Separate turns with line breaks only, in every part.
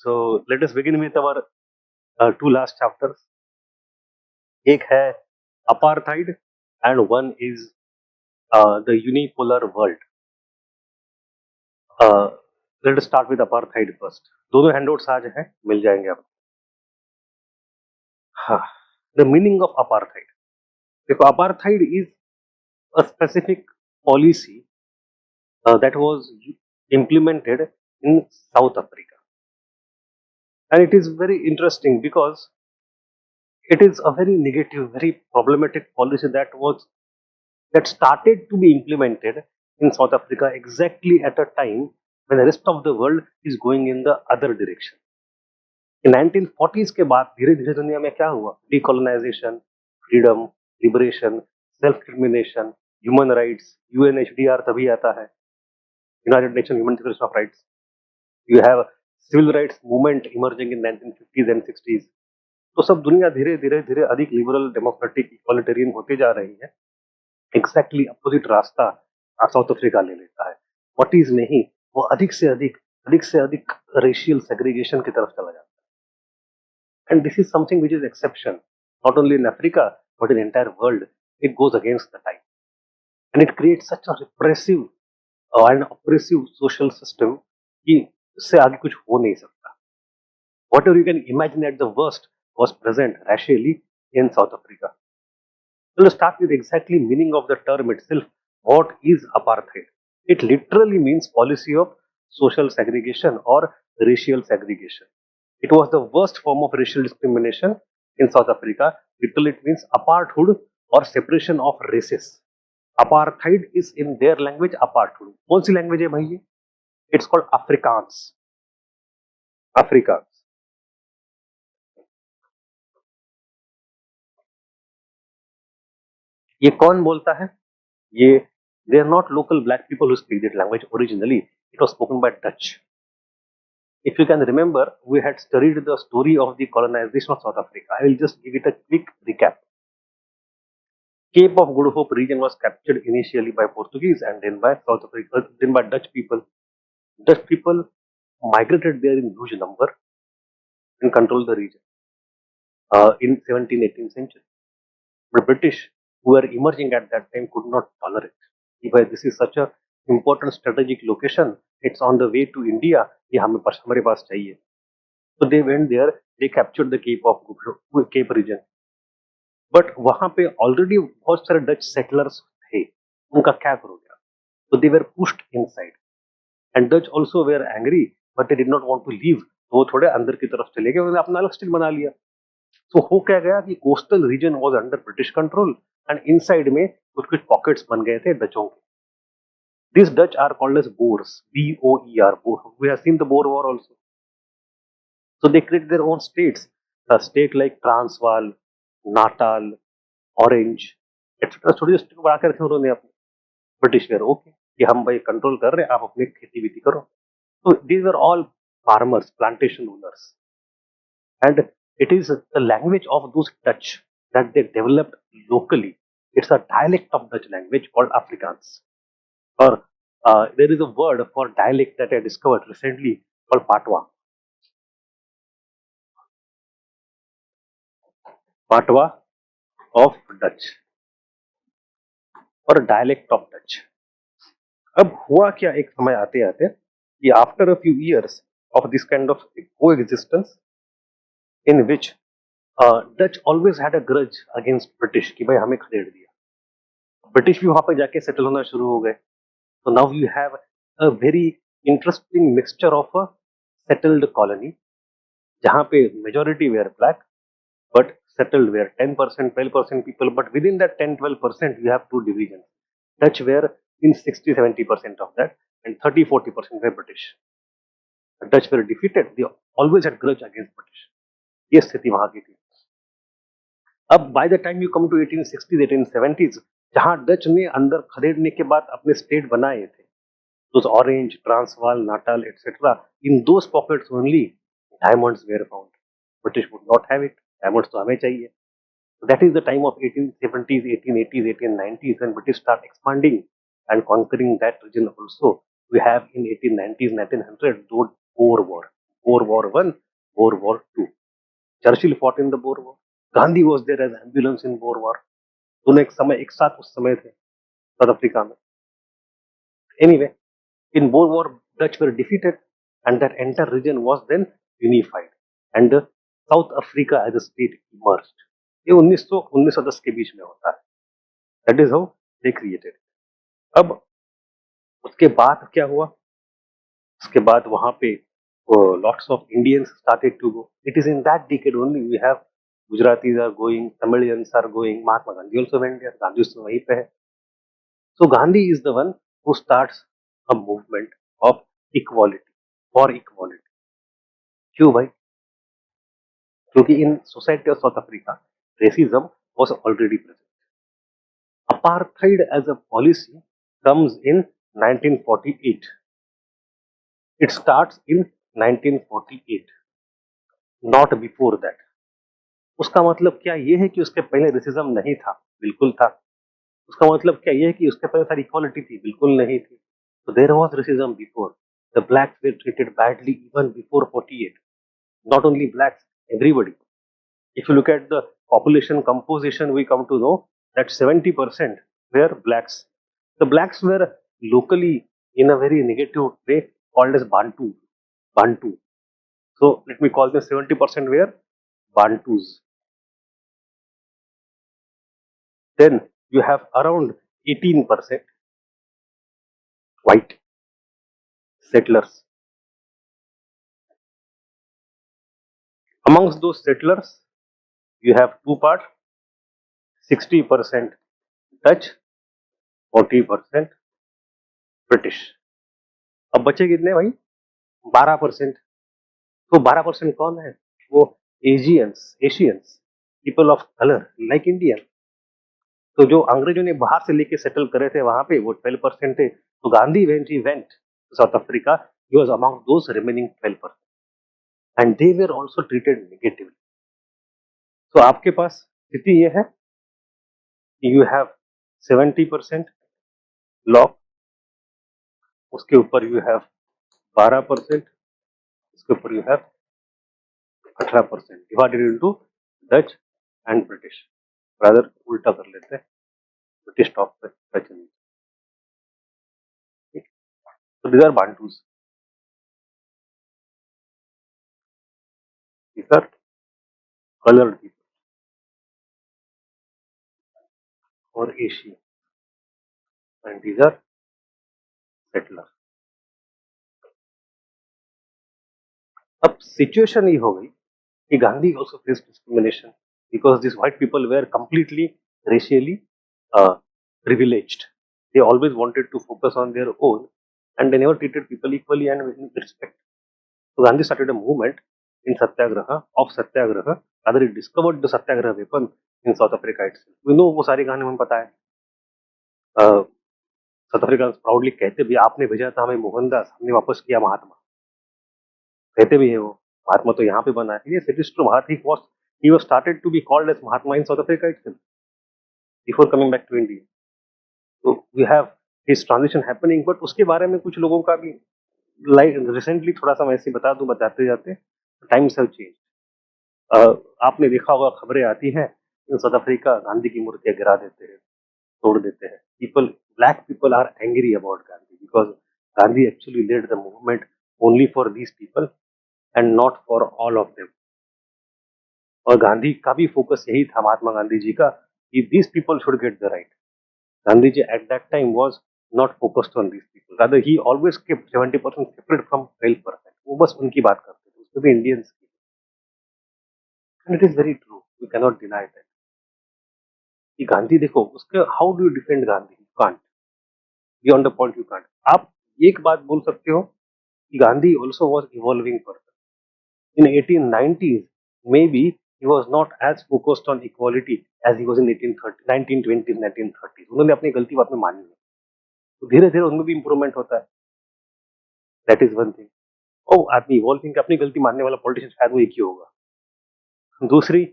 So let us begin with our two last chapters. एक है apartheid and one is the unipolar world. Uh, let us start with apartheid first. दोनों handouts आज हैं, मिल जाएंगे आपको. हाँ, the meaning of apartheid. देखो, apartheid is a specific policy that was implemented in South Africa, and it is very interesting because it is a very negative, very problematic policy that started to be implemented in South Africa exactly at a time when the rest of the world is going in the other direction. In 1940s के बाद धीरे धीरे दुनिया में क्या हुआ? Decolonization, freedom, liberation, self determination, human rights, UNHDR तभी आता है, United Nations Human Declaration of Rights. You have civil rights movement emerging in 1950s and 60s. तो सब दुनिया धीरे धीरे धीरे अधिक लिबरल, डेमोक्रेटिक, इक्वालिटेरियन होते जा रही है. एग्जैक्टली अपोजिट रास्ता साउथ अफ्रीका ले लेता है. व्हाट इज नहीं, वो अधिक से अधिक रेशियल सेग्रीगेशन की तरफ चला जाता है. And this is something which is exception not only in Africa but in entire world. It goes against the time and it create such a repressive and oppressive social system कि इससे आगे कुछ हो नहीं सकता. What ever you can imagine at the worst was present racially in South Africa. So let's start with exactly meaning of the term itself. What is apartheid? It literally means policy of social segregation or racial segregation. It was the worst form of racial discrimination in South Africa. Literally it means apartheid or separation of races. Apartheid is in their language apartheid. कौन सी language है भाई ये? It's called Afrikaans. Afrikaans. ये कौन बोलता है? ये they are not local black people who speak that language originally. It was spoken by Dutch. If you can remember, we had studied the story of the colonization of South Africa. I will just give it a quick recap. Cape of Good Hope region was captured initially by Portuguese and then by South Africa, then by Dutch people. Dutch people migrated there in huge number and controlled the region in 17th, 18th century. But British, who were emerging at that time, could not tolerate. If this is such a important strategic location, it's on the way to India, ये हमारे पास चाहिए. So they went there, they captured the Cape region. But वहाँ पे already बहुत सारे Dutch settlers थे, उनका क्या करोगे? So they were pushed inside, and Dutch also were angry, but they did not want to leave. तो वो थोड़े अंदर की तरफ चले गए, उन्होंने अपना अलग स्टेट बना लिया. So हो क्या गया कि coastal region was under British control and inside में कुछ कुछ पॉकेट्स बन गए थे डचों के. These Dutch are called as Boers, B-O-E-R. We have seen the Boer War also. So they created their own states, a state like Transvaal, Natal, Orange, etc. छोटे state बना कर रखे उन्होंने अपने. ब्रिटिश वेयर ओके कि हम भाई control कर रहे हैं, आप अपनी खेती बीती करो. So these are all farmers, plantation owners, and it is the language of those Dutch that they developed locally. It's a dialect of Dutch language called Afrikaans. Or there is a word for dialect that I discovered recently called Patwa. Patwa of Dutch or dialect of Dutch. अब हुआ क्या एक समय आते आते कि after a few years of this kind of coexistence in which Dutch always had a grudge against British कि भाई हमें खदेड़ दिया. ब्रिटिश भी वहां पे जाके सेटल होना शुरू हो गए. So now you have a very interesting mixture of a settled colony जहाँ पे majority were black but settled were 10%, 12% people, but within that 10-12% you have two divisions. Dutch were in 60-70% of that and 30-40% were British. The Dutch were defeated, they always had grudge against British. ये स्थिति वहां की थी. अब by the time you come to 1860s, 1870s, जहाँ Dutch ने अंदर खदेड़ने के बाद अपने स्टेट बनाए थे, those Orange, Transvaal, Natal, etc., in those pockets only diamonds were found. British would not have it. Diamonds तो हमें चाहिए. So that is the time of 1870s, 1880s, 1890s when British start expanding and conquering that region also. We have in 1890s, 1900 the Boer War. Boer War One, Boer War Two. Churchill fought in the Boer War. Gandhi was there as ambulance in Boer War. दोनों एक समय एक साथ उस समय थे south Africa में. Anyway, in Boer War, Dutch were defeated, and that entire region was then unified, and South Africa as a state emerged. ये 1910 के बीच में होता है. That is how they created. अब उसके बाद क्या हुआ? उसके बाद वहां पे lots of Indians started to go. It is in that decade only we have Gujaratis are going, Tamilians are going, Mahatma Gandhi also went there. Gandhi उस समय वहीं पे है. So Gandhi is the one who starts a movement of equality for equality. क्यों भाई? क्योंकि in society of South Africa racism was already present. Apartheid as a policy comes in 1948. It starts in 1948, not before that. उसका मतलब क्या ये है कि उसके पहले रेसिज्म नहीं था? बिल्कुल था. उसका मतलब क्या ये है कि उसके पहले सारी इक्वालिटी थी? बिल्कुल नहीं थी. So there was racism before. The blacks were treated badly even before 48. Not only blacks, everybody. If you look at the population composition, we come to know that 70% were blacks. The blacks were locally in a very negative way called as Bantu. Bantu. So let me call them 70% were Bantus. Then you have around 18% white settlers. Amongst those settlers, you have two parts, 60% Dutch, 40% British. अब बचे कितने भाई? 12%. तो 12% कौन है? वो Asians, people of colour like Indian. तो जो अंग्रेजों ने बाहर से लेके सेटल करे थे वहां पे वो 12% थे. तो Gandhi when he went to South Africa, he was among those remaining 12%, and they were also treated negatively. तो आपके पास स्थिति ये है कि यू हैव 70% लॉ, उसके ऊपर यू हैव 12%, उसके ऊपर you have 18% divided into Dutch and British. Brother उल्टा कर लेते हैं, ब्रिटिश टॉप पे डच नीचे. So these are Bantus. These are colored people or Asian, and these are settlers. अब सिचुएशन ये हो गई कि Gandhi also faced discrimination because these white people were completely racially privileged. They always wanted to focus on their own, and they never treated people equally and with respect. So Gandhi started a movement in Satyagraha of Satyagraha. Rather, he discovered the Satyagraha weapon in South Africa itself. We know वो सारी कहानी हमें पता है. South Africa proudly कहते भी आपने भेजा था हमें मोहनदास, हमने वापस किया महात्मा. कहते भी है वो महात्मा तो यहाँ पे बना है. Yes, it is true. He was started to be called as Mahatma in South Africa itself before coming back to India. So we have his transition happening, but उसके बारे में कुछ लोगों का भी लाइक रिसेंटली थोड़ा सा मैं ऐसे बता दूं बताते जाते. Times have change. आपने देखा होगा खबरें आती हैं इन साउथ अफ्रीका गांधी की मूर्तियां गिरा देते हैं, तोड़ देते हैं. Black people are angry about Gandhi because Gandhi actually led the movement only for these people and not for all of them. और गांधी का भी फोकस यही था, महात्मा गांधी जी का, कि these people should get the right. Gandhi ji at that time was not focused on these people. Rather, he always kept 70% separate from 12%. वो बस उनकी बात करते थे, उसमें भी इंडियंस की. And it is very true. We cannot deny that. कि गांधी देखो उसके how do you defend Gandhi? You can't. Beyond the point you can't. आप एक बात बोल सकते हो कि Gandhi also was evolving person. In 1890s maybe he was not as focused on equality as he was in 1830 1920s 1930s. उन्होंने अपनी गलती बाद में मानी है, तो धीरे धीरे उनमें भी इंप्रूवमेंट होता है. That is one thing. ओ आदमी इवॉल्विंग का अपनी गलती मानने वाला पॉलिटिशियन शायद वो एक ही होगा. दूसरी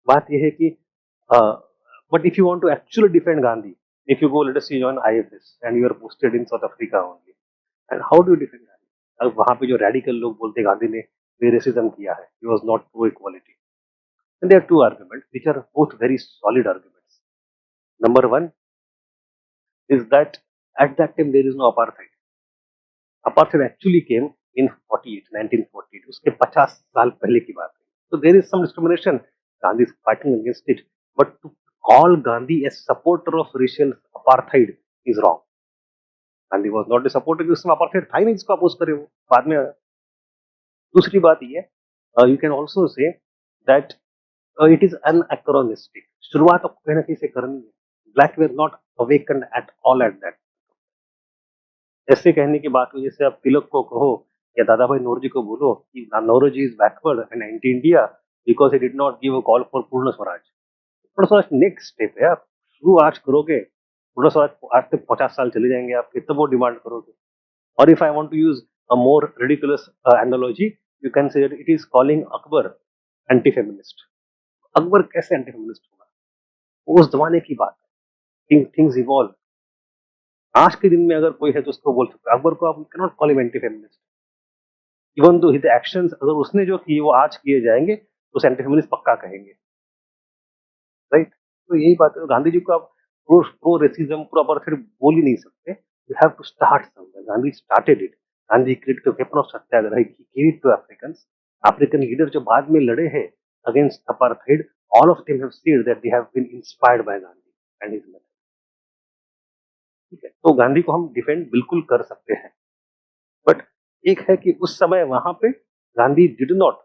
बात यह है कि but if you want to actually defend Gandhi, if you go let us say join IFS and you are posted in South Africa only, and how do you defend Gandhi? अब वहां पे जो रेडिकल लोग बोलते हैं गांधी ने भी रेसिज्म किया है, he was not pro equality. And there are two arguments which are both very solid arguments. Number 1 is that at that time there is no apartheid. Apartheid actually came in 48, 1948. उसके 50 साल पहले की बात है. So there is some discrimination. Gandhi is fighting against it. But to call Gandhi a supporter of racial apartheid is wrong. Gandhi was not a supporter. उसमें apartheid था ही नहीं जिसको अपोज करे वो. बाद में दूसरी बात ये है, you can also say that it is anachronistic. शुरुआत आपको कहीं ना कहीं से करनी है. Black were not awakened at all at that. ऐसे कहने की बात हुई जैसे आप तिलक को कहो या दादा भाई नौरोजी को बोलो कि Naoroji is backward and anti India because he did not give a call for Purna Swaraj. पूर्ण स्वराज नेक्स्ट स्टेप है. आप शुरू आज करोगे, पूर्ण स्वराज आज से 50 साल चले जाएंगे आपके, तब वो डिमांड करोगे. और if I want to use a more ridiculous analogy, you can say it is calling Akbar anti feminist. Akbar कैसे एंटी फेमिनिस्ट होगा? वो उस जमाने की बात है. Things evolve. आज के दिन में अगर कोई है तो उसको बोल सकते. अकबर को आप cannot call him anti feminist. Even though his actions अगर उसने जो किए वो आज किए जाएंगे तो उसे एंटी फेमिनिस्ट पक्का कहेंगे. राइट. तो यही बात है. गांधी जी को आप pro pro racism pro apartheid बोल ही नहीं सकते. You have to start somewhere. Gandhi started it. Gandhi created the weapon of satyagraha. He give it to Africans. African leader जो बाद में लड़े हैं against apartheid, all of them have seen that they have been inspired by Gandhi and his method. ठीक है. तो गांधी को हम डिफेंड बिल्कुल कर सकते हैं. बट एक है कि उस समय वहां पे Gandhi did not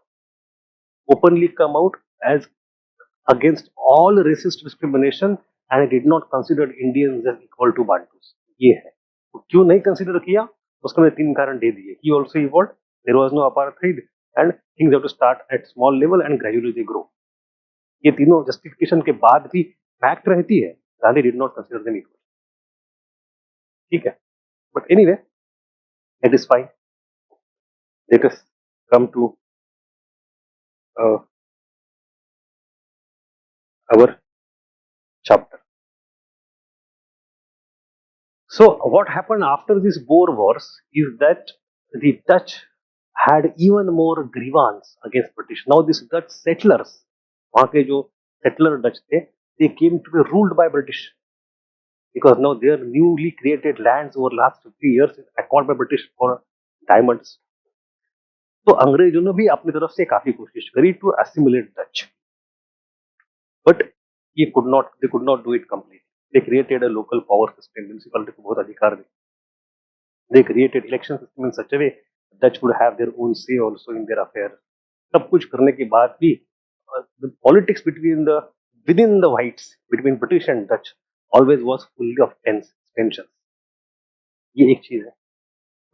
openly come out as against all racist discrimination and did not consider Indians as equal to Bantus. ये है. तो क्यों नहीं कंसिडर किया उसके मैंने 3 कारण दे दिए. He also evolved, there was no apartheid and things have to start at small level and gradually they grow. ये तीनों जस्टिफिकेशन के बाद भी फैक्ट रहती है. Gandhi did not consider them equal. ठीक है. But anyway, it is fine. Let us come to uh, our chapter. So, what happened after these Boer Wars is that the Dutch had even more grievance against British. Now, these Dutch settlers, वहाँ के जो settler Dutch थे, they came to be ruled by British because now their newly created lands over last 50 years is acquired by British for diamonds. तो अंग्रेजों ने भी अपनी तरफ से काफी कोशिश करी to assimilate Dutch. But they could not do it completely. They created a local power system. Municipality को बहुत अधिकार दी. They created election system in such a way Dutch would have their own say also in their affairs. सब कुछ करने के बाद भी the politics within the whites, between British and Dutch, always was full of tensions. ये एक चीज है.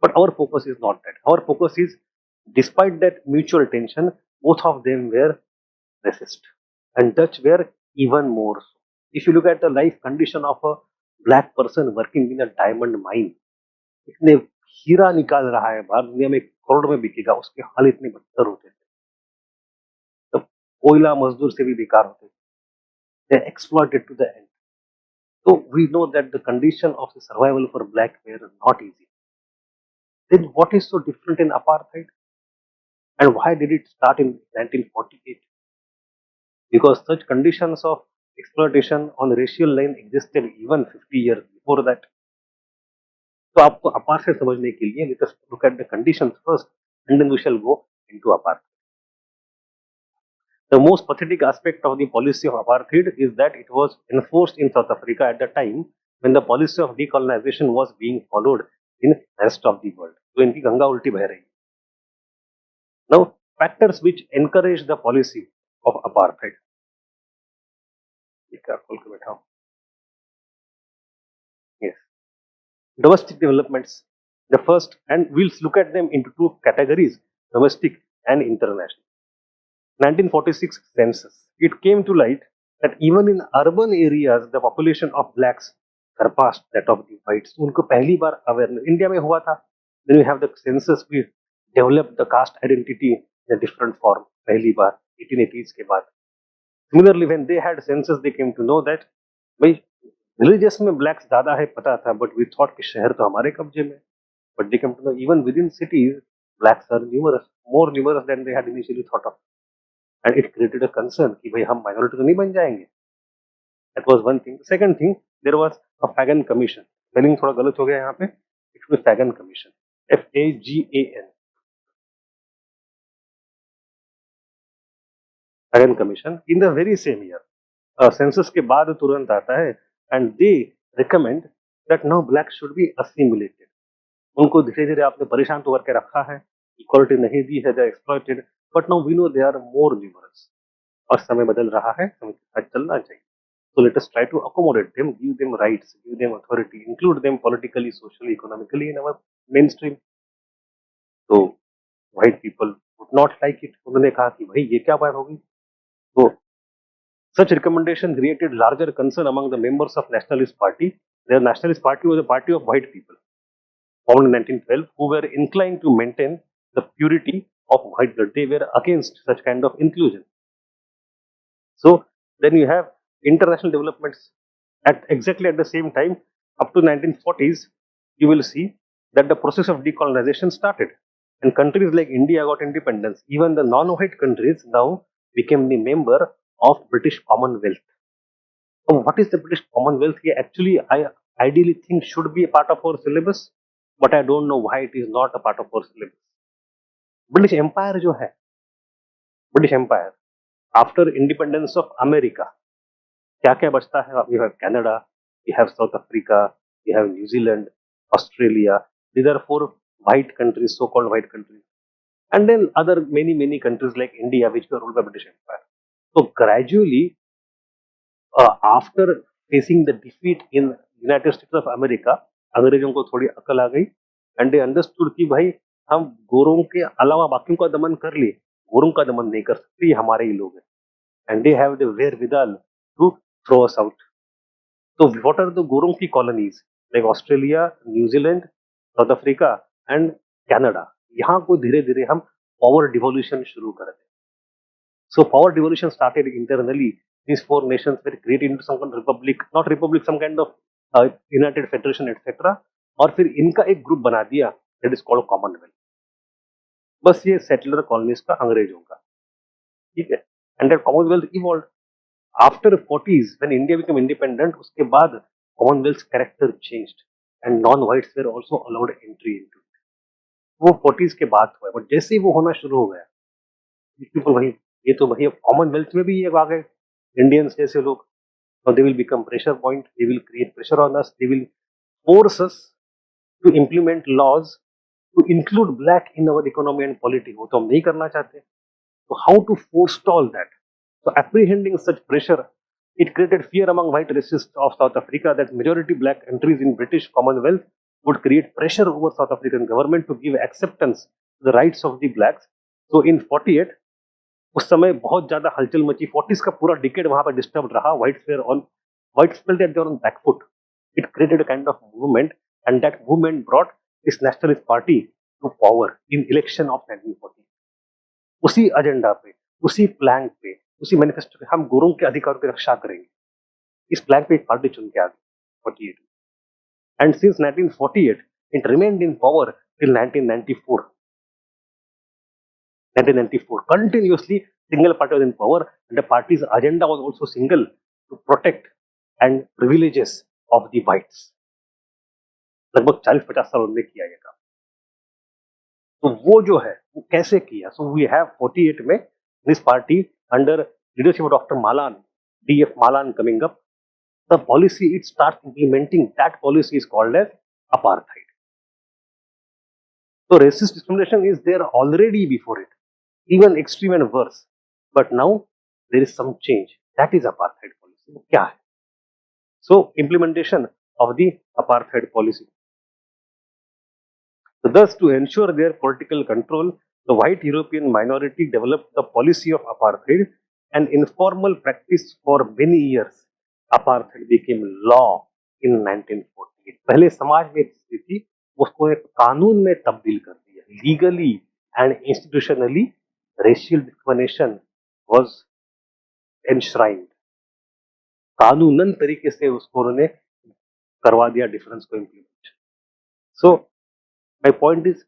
But our focus is not that. Our focus is, despite that mutual tension, both of them were racist, and Dutch were even more so. If you look at the life condition of a black person working in a diamond mine, इतने हीरा निकाल रहा है, बाहर दुनिया में करोड़ में बिकेगा, उसके हाल इतने बदतर होते थे. तब कोयला मजदूर से भी बेकार होते थे. They exploited to the end. So we know that the condition of the survival for black were not easy. Then what is so different in apartheid? And why did it start in 1948? Because such conditions of exploitation on racial line existed even 50 years before that. तो आपको apartheid समझने के लिए let us look at the conditions first and then we shall go into apartheid. The most pathetic aspect of the policy of apartheid is that it was enforced in South Africa at the time when the policy of decolonization was being followed in the rest of the world. तो इनकी गंगा उल्टी बह रही. Now, factors which encourage the policy of apartheid. Yes. Domestic developments. The first, and we'll look at them into 2 categories, domestic and international. 1946 census. It came to light that even in urban areas, the population of blacks surpassed that of the whites. उनको पहली बार awareness India में हुआ था. Then we have the census. We developed the caste identity in a different form. पहली बार 1880s के बाद. Similarly, when they had census, they came to know that भाई villages में ब्लैक्स ज्यादा है पता था, but we thought कि शहर तो हमारे कब्जे में. But they came to know even within cities blacks are numerous, more numerous than they had initially thought of, and it created a concern कि भाई हम minority तो नहीं बन जाएंगे. That was one thing. The second thing, there was a Fagan Commission. Spelling थोड़ा गलत हो गया यहाँ पे. It was Fagan Commission. FAGAN. Fagan Commission in the very same year. Census के बाद तुरंत आता है, and they recommend that now blacks should be assimilated. उनको धीरे धीरे आपने परेशान तो करके रखा है, इक्वालिटी नहीं दी है, they are exploited, but now we know they are more numerous. और समय बदल रहा है, समय के साथ चलना चाहिए. So let us try to accommodate them, give them rights, give them authority, include them politically, socially, economically in our mainstream. So white people would not like it. उन्होंने कहा कि भाई ये क्या बात होगी. तो such recommendation created larger concern among the members of Nationalist Party. The Nationalist Party was a party of white people formed in 1912 who were inclined to maintain the purity of white blood. They were against such kind of inclusion. So then you have international developments at exactly at the same time. Up to 1940s, you will see that the process of decolonization started, and countries like India got independence. Even the non-white countries now became the member of British Commonwealth. So what is the British Commonwealth here? Actually, I ideally think should be a part of our syllabus, but I don't know why it is not a part of our syllabus. British Empire जो है, British Empire after independence of America, क्या क्या बचता है? You have Canada, you have South Africa, you have New Zealand, Australia. These are four white countries, so-called white countries, and then other many countries like India, which were ruled by British Empire. So gradually, after facing the defeat in United States of America, अंग्रेजों को थोड़ी अकल आ गई, and they understood कि भाई हम गोरों के अलावा बाकियों का दमन कर लिए, गोरों का दमन नहीं कर सकते, ये हमारे ही लोग हैं, and they have the wherewithal to throw us out. So what are the गोरों की colonies like Australia, New Zealand, South Africa and Canada? यहाँ को धीरे धीरे हम power devolution शुरू कर दें. So power devolution started internally. These four nations were created into some kind of republic, not republic, some kind of united federation, etc. और फिर इनका एक ग्रुप बना दिया that is called Commonwealth. बस ये सेटलर कॉलोनीज का अंग्रेजों का, ठीक है. And that Commonwealth evolved after 40s when India became independent. उसके बाद Commonwealth's character changed and non-whites were also allowed entry into it. वो 40s के बाद हुआ, बट जैसे ही वो होना शुरू हो गया, पीपल वही ये तो वही कॉमनवेल्थ में भी ये आ गए इंडियंस जैसे लोग. Now they will become pressure point, they will create pressure on us, they will force us to implement laws to include black in our economy and polity. वो तो हम नहीं करना चाहते. So how to forestall that? So apprehending such pressure, it created fear among white racists of South Africa that majority black entries in British Commonwealth would create pressure over South African government to give acceptance to the rights of the blacks. So in 48, उस समय बहुत ज्यादा हलचल मची. 40s का पूरा decade वहां पर डिस्टर्ब रहा. Whites felt that they were on back foot. It created a kind of movement, and that movement brought this nationalist party to power in election of 1940. उसी एजेंडा पे, उसी प्लान पे, उसी मैनिफेस्टो पे हम गोरों के अधिकारों की रक्षा करेंगे, इस प्लान पे एक पार्टी चुन के आ गई 48. And since 1948 it remained in power till 1994. 1994 continuously single party was in power, and the party's agenda was also single, to protect and privileges of the whites. लगभग 40-50 साल उन्होंने किया ये काम. तो वो जो है वो कैसे किया? सो वी हैव 48 में this party under leadership of doctor Malan, DF Malan coming up. The policy it starts implementing, that policy is called as apartheid. So racist discrimination is there already before it, even extreme and worse. But now there is some change. That is apartheid policy. वो क्या है? So implementation of the apartheid policy. So thus, to ensure their political control, the white European minority developed the policy of apartheid, an informal practice for many years. Apartheid became law in 1948. पहले समाज में एक स्थिति थी, उसको एक कानून में तब्दील कर दिया. Legally and institutionally, racial discrimination was enshrined. कानूनन तरीके से उसको उन्होंने करवा दिया डिफरेंस को implement. So my point is,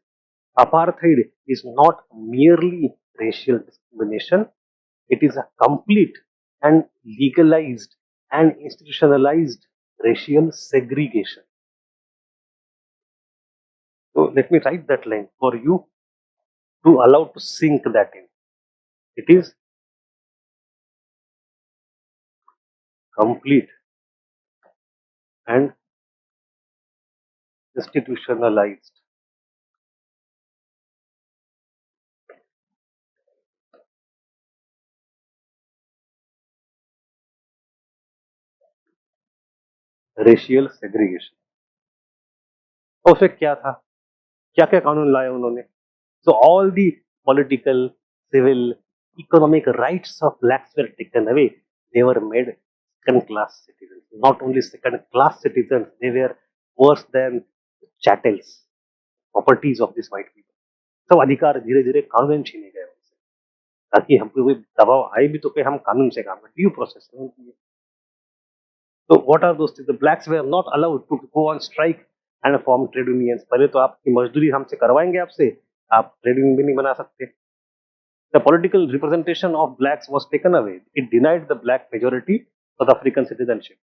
Apartheid is not merely racial discrimination, it is a complete and legalized and institutionalized racial segregation. So let me write that line for you to allow to sink that in. It is complete and institutionalized racial segregation. और उसे क्या था, क्या क्या कानून लाए उन्होंने? So all the political, civil, economic rights of blacks were taken away. They were made second class citizens. Not only second class citizens, they were worse than chattels, properties of these white people. सब अधिकार धीरे धीरे कानून छीने गए उनसे, ताकि हमको कोई दबाव आए भी तो कि हम कानून से काम करें, ड्यू प्रोसेस में उनकी है। तो what are those things? The blacks they are not allowed to go on strike and form trade unions. पहले तो आपकी मजदूरी हमसे करवाएंगे आपसे, आप ट्रेड यूनियन भी नहीं बना सकते। The political representation of blacks was taken away, it denied the black majority south African citizenship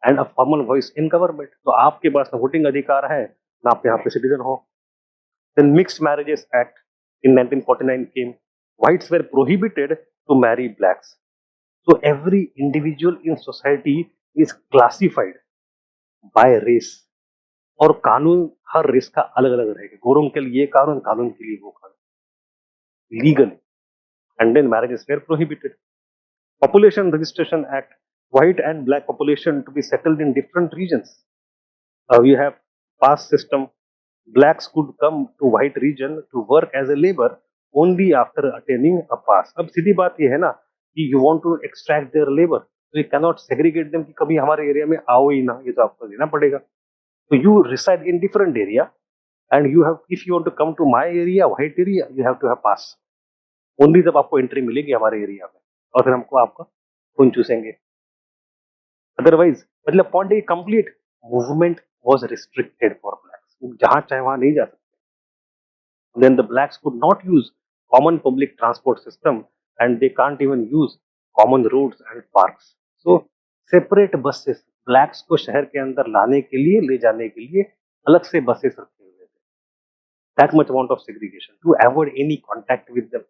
and a formal voice in government. तो आपके पास ना वोटिंग अधिकार है, ना आप यहाँ पे सिटीजन हो। Then Mixed Marriages Act in 1949 came. Whites were prohibited to marry blacks. So every individual in society is classified by race. और कानून हर रेस का अलग अलग रहेगा। गोरों के लिए ये कानून, कानून के लिए वो कानून, legal. And then marriages were prohibited. Population Registration Act, white and black population to be settled in different regions. We have pass system. Blacks could come to white region to work as a labor only after attaining a pass. अब सीधी बात ये है ना कि you want to extract their labor, so you cannot segregate them कि कभी हमारे area में आओ ही ना, ये तो आपको देना पड़ेगा। So you reside in different area and you have, if you want to come to my area, white area, you have to have pass. Only तब आपको एंट्री मिलेगी हमारे एरिया में, और फिर हमको आपका खून चूसेंगे। अदरवाइज मतलब पॉइंट है, complete movement was restricted for blacks, जहां चाहे वहां नहीं जा सकते। Then the blacks could not use common public transport system and they can't even use common roads and parks. So separate buses, blacks को शहर के अंदर लाने के लिए, ले जाने के लिए अलग से बसेस रखे हुए थे। That much amount of segregation to avoid any contact with them.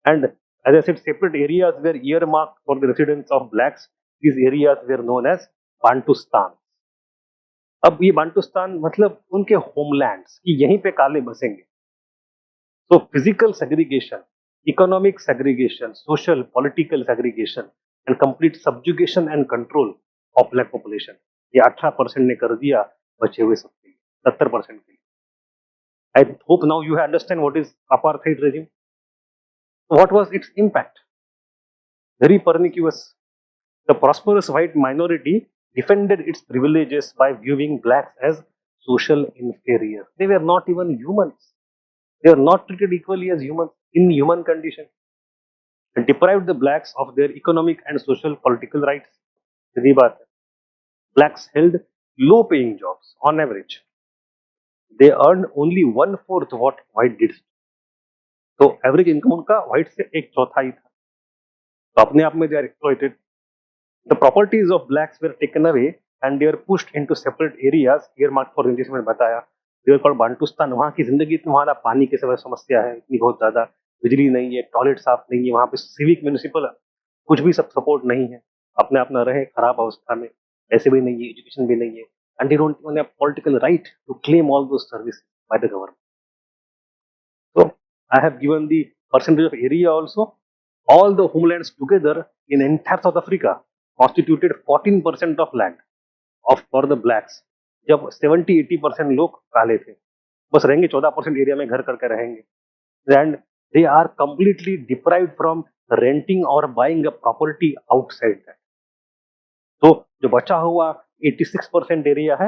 And as I said, separate areas were earmarked for the residence of blacks. These areas were known as Bantustan. अब ये बांटुस्तान मतलब उनके homelands कि यहीं पे काले बसेंगे। So physical segregation, economic segregation, social, political segregation and complete subjugation and control of black population, ये 18% ने कर दिया बचे हुए सबके लिए, 70% के लिए। I hope now you understand what is apartheid regime. What was its impact? Very pernicious. The prosperous white minority defended its privileges by viewing blacks as social inferior. They were not even humans. They were not treated equally as humans in human condition. It deprived the blacks of their economic and social political rights. सीधी बात है। Blacks held low paying jobs on average. They earned only 1/4 what white did. तो average income उनका white से एक चौथाई था। तो अपने आप में they are exploited. The properties of blacks were taken away and they were pushed into separate areas earmarked for, जैसे मैंने बताया, they were called बांटुस्तान। वहाँ की जिंदगी इतनी, वहाँ ना पानी की समस्या है इतनी बहुत ज्यादा, बिजली नहीं है, टॉयलेट साफ नहीं है, वहाँ पे सिविक म्यूनिसिपल कुछ भी सब सपोर्ट नहीं है, अपने आप ना रहे खराब अवस्था में, ऐसे भी नहीं है, एजुकेशन भी नहीं है, and they don't even have political right to claim all those services by the government. So I have given the percentage of area also. All the homelands together in entire South Africa constituted 14% of land of for the blacks. जब 70-80% लोग काले थे, बस रहेंगे 14% area में घर करके रहेंगे, and they are completely deprived from renting or buying a property outside that. तो जो बचा हुआ 86% एरिया है,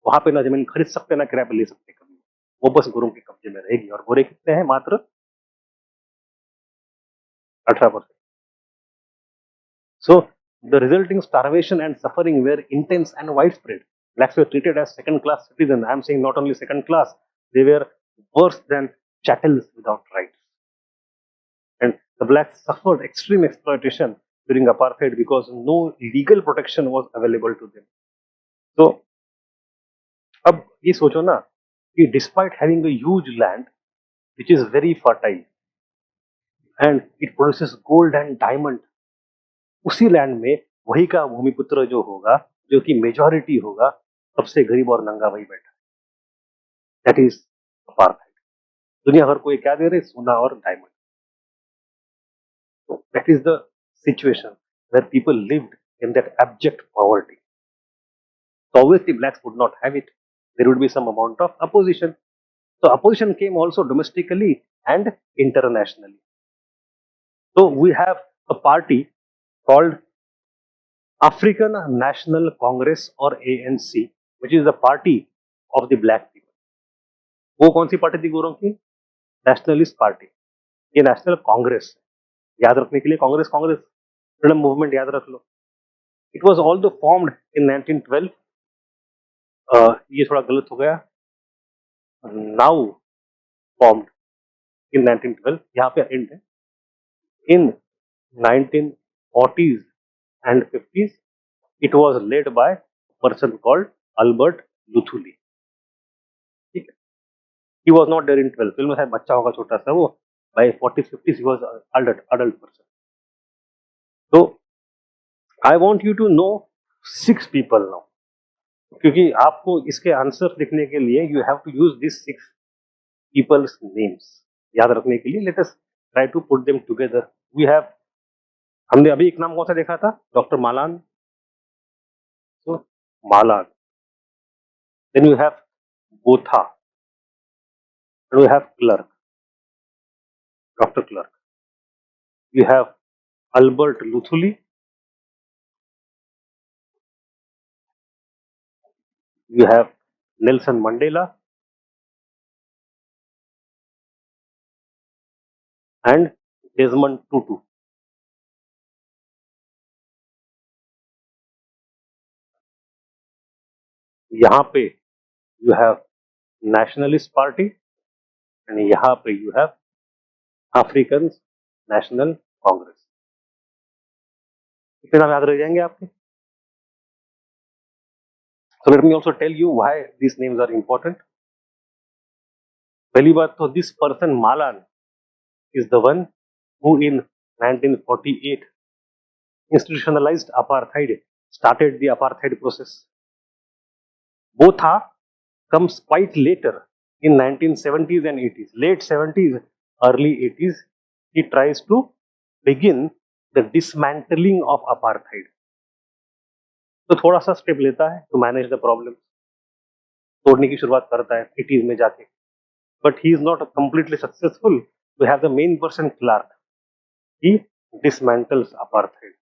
वहां पे ना जमीन खरीद सकते ना किराए पे ले सकते कभी, वो बस गोरों के कब्जे में रहेगी। और गोरे कितने हैं? मात्र 18%. So the resulting starvation and suffering were intense and widespread. Blacks were treated as second class citizens. I am saying not only second class, they were worse than chattels without rights. And the blacks suffered extreme exploitation during apartheid because no legal protection was available to them. So अब ये सोचो ना कि despite having a huge land which is very fertile and it produces gold and diamond, उसी land में वही का भूमिपुत्र जो होगा, जो कि मेजॉरिटी होगा, सबसे गरीब और नंगा वही बैठा। That is apartheid. दुनिया भर को ये क्या दे रहे, सोना और diamond. So that is the situation where people lived in that abject poverty. So obviously blacks would not have it. There would be some amount of opposition. So opposition came also domestically and internationally. So we have a party called African National Congress or ANC, which is the party of the black people. वो कौन सी party थी गोरों की? Nationalist party. ये national Congress, याद रखने के लिए कांग्रेस कांग्रेस फ्रीडम मूवमेंट याद रख लो। It was also formed in 1912। ये थोड़ा गलत हो गया, नाउ फॉर्म्ड इन 1912, यहाँ पे एंड है। इन 1940s and 50s it was led by a person called Albert Luthuli। ठीक है, he was not there in 12, film में शायद बच्चा होगा छोटा सा वो। by 40s 50s he was adult person। so I want you to know 6 people now, क्योंकि आपको इसके आंसर लिखने के लिए you have to use these 6 people's names याद रखने के लिए। let us try to put them together। we have, हमने अभी एक नाम कौन सा देखा था, doctor Malan. so Malan, then you have Botha, and we have Clark, Dr. Clark, you have Albert Luthuli, you have Nelson Mandela, and Desmond Tutu। यहाँ पे you have Nationalist Party and यहाँ पे you have African National Congress। इतने नाम याद रह जाएंगे आपके। So let me also tell you why these names are important। पहली बात तो this person Malan is the one who in 1948 institutionalized apartheid, started the apartheid process। Botha comes quite later in 1970s and 80s, late 70s, early 80s। he tries to begin the dismantling of apartheid। तो थोड़ा सा step लेता है to manage the problem, तोड़ने की शुरुआत करता है 80s में जाके, but he is not completely successful। we have the main person Clark, he dismantles apartheid।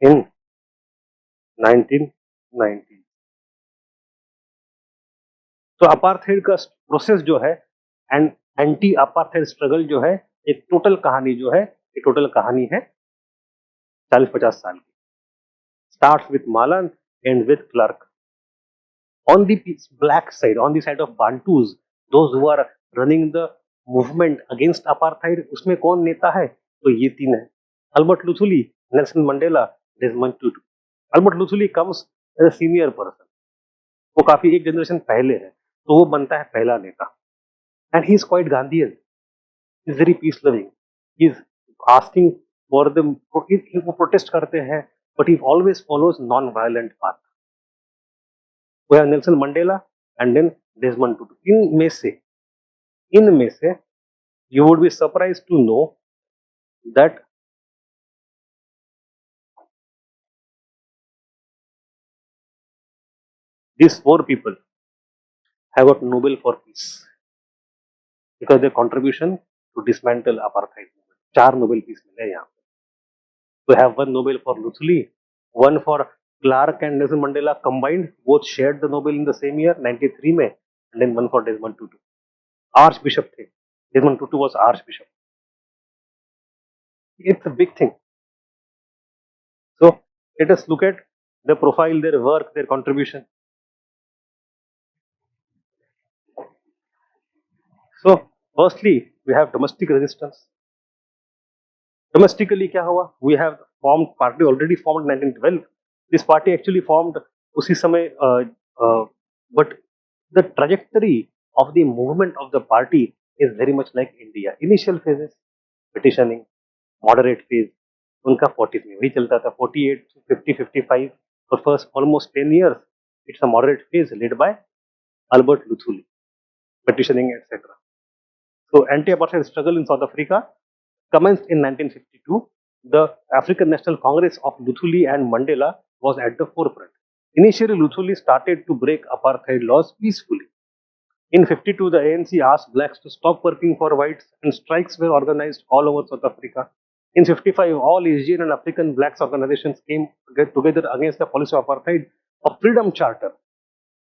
in 1990। तो अपार्थाइड का प्रोसेस जो है एंड एंटी अपार्थाइड स्ट्रगल जो है, एक टोटल कहानी जो है, ये टोटल कहानी है 40-50 साल की। Starts with Malan and with Klerk. On the black side, on the side of Bantus, those who are running the movement against apartheid, उसमें कौन नेता है? तो ये 3 है, Albert Luthuli, Nelson Mandela, Desmond Tutu. Albert Luthuli comes as a senior person, वो काफी एक जनरेशन पहले है, तो वो बनता है पहला नेता। And he is quite Gandhian, he is very peace loving, he is asking for the, वो protest करते हैं, but he always follows non-violent path। वो है Nelson Mandela and then Desmond Tutu. इनमें से you would be surprised to know that these 4 people have got Nobel for peace because their contribution to dismantle apartheid movement। 4 Nobel peace मिले यहाँ पे। We have 1 Nobel for Luthuli, 1 for Clark and Nelson Mandela combined, both shared the Nobel in the same year 93 में, and then 1 for Desmond Tutu। Archbishop थे, Desmond Tutu was Archbishop। It's a big thing। So Let us look at their profile, their work, their contribution. So, firstly, we have domestic resistance. Domestically, क्या हुआ? We have formed party already formed 1912. This party actually formed उसी समय, but the trajectory of the movement of the party is very much like India. Initial phases, petitioning, moderate phase, उनका 40s में वही चलता था, 48 50 55 for first almost 10 years. It's a moderate phase led by Albert Luthuli, petitioning, etc. So, anti-apartheid struggle in South Africa commenced in 1952. The African National Congress of Luthuli and Mandela was at the forefront. Initially, Luthuli started to break apartheid laws peacefully. In 52, the ANC asked blacks to stop working for whites, and strikes were organized all over South Africa. In 55, all Asian and African blacks organizations came together against the policy of apartheid. A freedom charter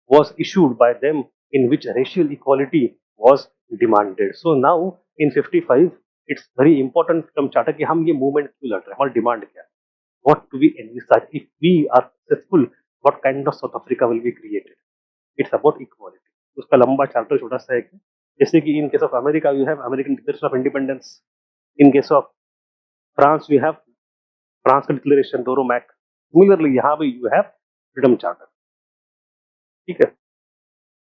was issued by them in which racial equality was demanded. So now in 55, it's very important from charter कि हम ये movement क्यों लड़ रहे हैं, हमारी demand क्या है, what do we envisage, if we are successful, what kind of South Africa will be created. It's about equality. उसका लंबा चार्टर छोटा सा एक है, जैसे कि in case of America you have American Declaration of Independence, in case of France you have France का declaration डोरो Mac, similarly यहाँ भी you have freedom charter, ठीक है.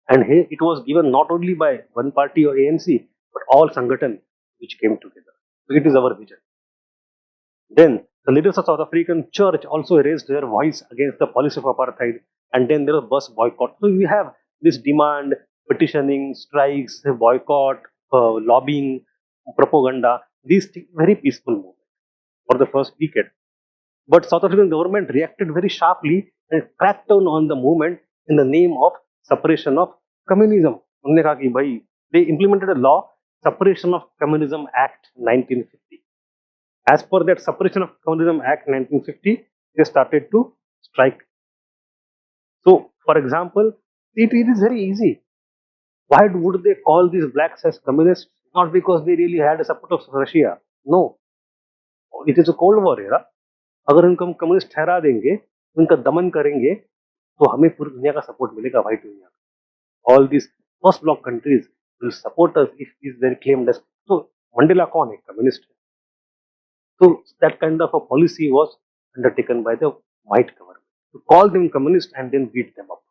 And here it was given not only by one party or ANC, but all Sangathan which came together. So it is our vision. Then the leaders of South African church also raised their voice against the policy of apartheid, and then there was bus boycott. So we have this demand, petitioning, strikes, boycott, lobbying, propaganda. These things, very peaceful movement for the first decade. But South African government reacted very sharply and cracked down on the movement in the name of separation of communism. उन्होंने कहा कि भाई, they implemented a law, Separation of Communism Act 1950. As per that Separation of Communism Act 1950, they started to strike. So, for example, it is very easy. Why would they call these blacks as communists? Not because they really had a support of Russia. No, it is a Cold War era. अगर उनको हम communist ठहरा देंगे, उनका दमन करेंगे, तो हमें पूरी दुनिया का सपोर्ट मिलेगा, वाइट दुनिया का. All this first bloc countries will support us if is there claimed as. तो मंडेला कौन है? कम्युनिस्ट है. So that kind of a policy was undertaken by the white government to call them communist and then beat them up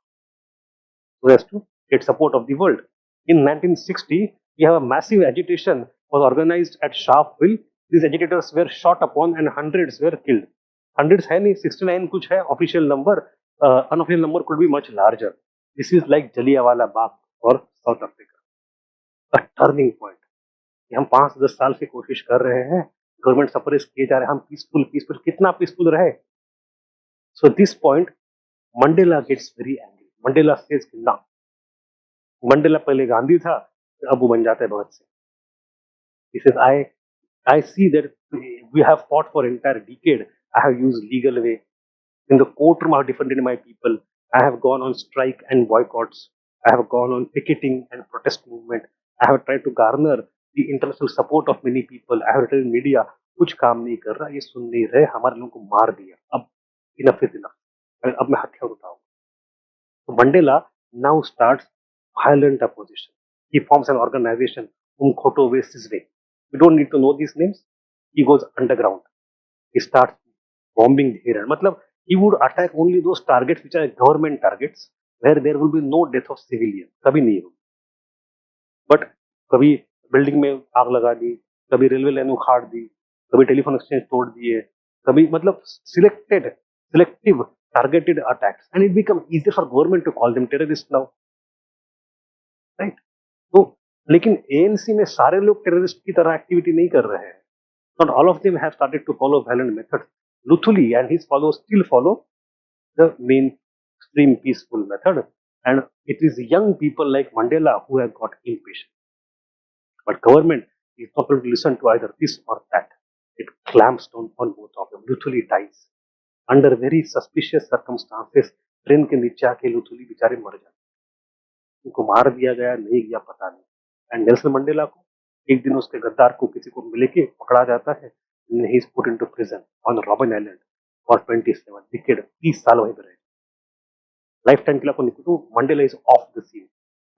so as to get support of the world. In 1960, we have a massive agitation was organized at Sharpeville. These agitators were shot upon and hundreds were killed. Hundreds है नहीं, 69 कुछ है official number. Unofficial number could be much larger. This is like Jallianwala Bagh for South Africa. A turning point. कि हम 5-10 साल से कोशिश कर रहे हैं, गवर्नमेंट सप्रेस किए जा रहे हैं, हम पीसफुल पीसफुल, कितना पीसफुल रहे. So this point Mandela gets very angry. Mandela says कि ना, मंडेला पहले गांधी था, अब वो बन जाता है Bhagat Singh. He says, I see that we have fought for entire decade. I have used legal way. In the courtroom, I have defended my people. I have gone on strike and boycotts. I have gone on picketing and protest movement. I have tried to garner the international support of many people. I have written in media, कुछ काम नहीं कर रहा, ये सुन नहीं रहे, हमारे लोगों को मार दिया, अब इनफ इज इनफ, अब मैं हथियार उठाऊंगा. So Mandela now starts violent opposition. He forms an organization, Umkhonto we Sizwe. We don't need to know these names. He goes underground. He starts bombing here. मतलब he would attack only those targets which are government targets where there will be no death of civilian. कभी नहीं होगी. But कभी building में आग लगा दी, कभी railway line उखाड़ दी, कभी टेलीफोन एक्सचेंज तोड़ दिए, कभी मतलब selective targeted attacks, and it become easier for government to call them terrorists now, right? तो लेकिन ANC में सारे लोग टेररिस्ट की तरह एक्टिविटी नहीं कर रहे हैं. Not all of them have started to follow violent methods. Luthuli and his followers still follow the mainstream peaceful method, and it is young people like Mandela who have got impatient. But government is not going to listen to either this or that. It clamps down on both of them. Luthuli dies under very suspicious circumstances. Train के नीचे आके Luthuli बेचारे मर जाते, उनको मार दिया गया नहीं गया पता नहीं. एंड नेल्सन मंडेला को एक दिन उसके गद्दार को किसी को मिले के पकड़ा जाता है. He is put into prison on robin island और 27 डिकेड 30 साल वहीं पे रहे, लाइफ टाइम के लिए आपको निकल तो Mandela is off the scene.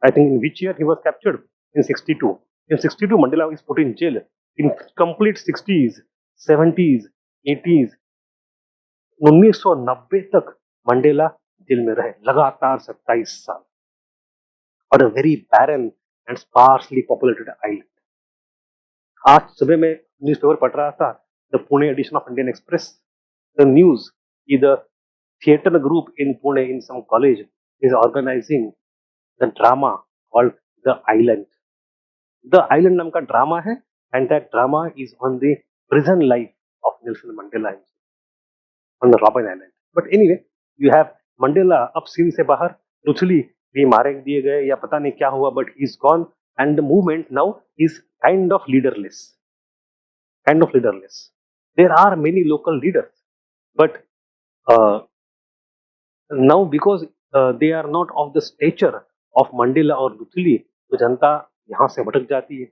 I think in which year he was captured, in 62. In 62 Mandela is put in jail. In complete 60s 70s 80s 1990 तक मंडेला जेल में रहे लगातार 27 साल और a very barren and sparsely populated island. आज सुबह मैं newspaper पढ़ रहा था, the Pune edition of Indian Express, the news की the theater group in Pune in some college is organizing the drama called The Island. The Island नाम का drama है and that drama is on the prison life of Nelson Mandela on the Robben Island. But anyway, you have Mandela अब scene से बाहर, लुचली भी मारे दिए गए या पता नहीं क्या हुआ, but he is gone and the movement now is kind of leaderless. Kind of leaderless. There are many local leaders, but uh, now because they are not of the stature of Mandela or Luthuli, तो जनता यहाँ से भटक जाती है.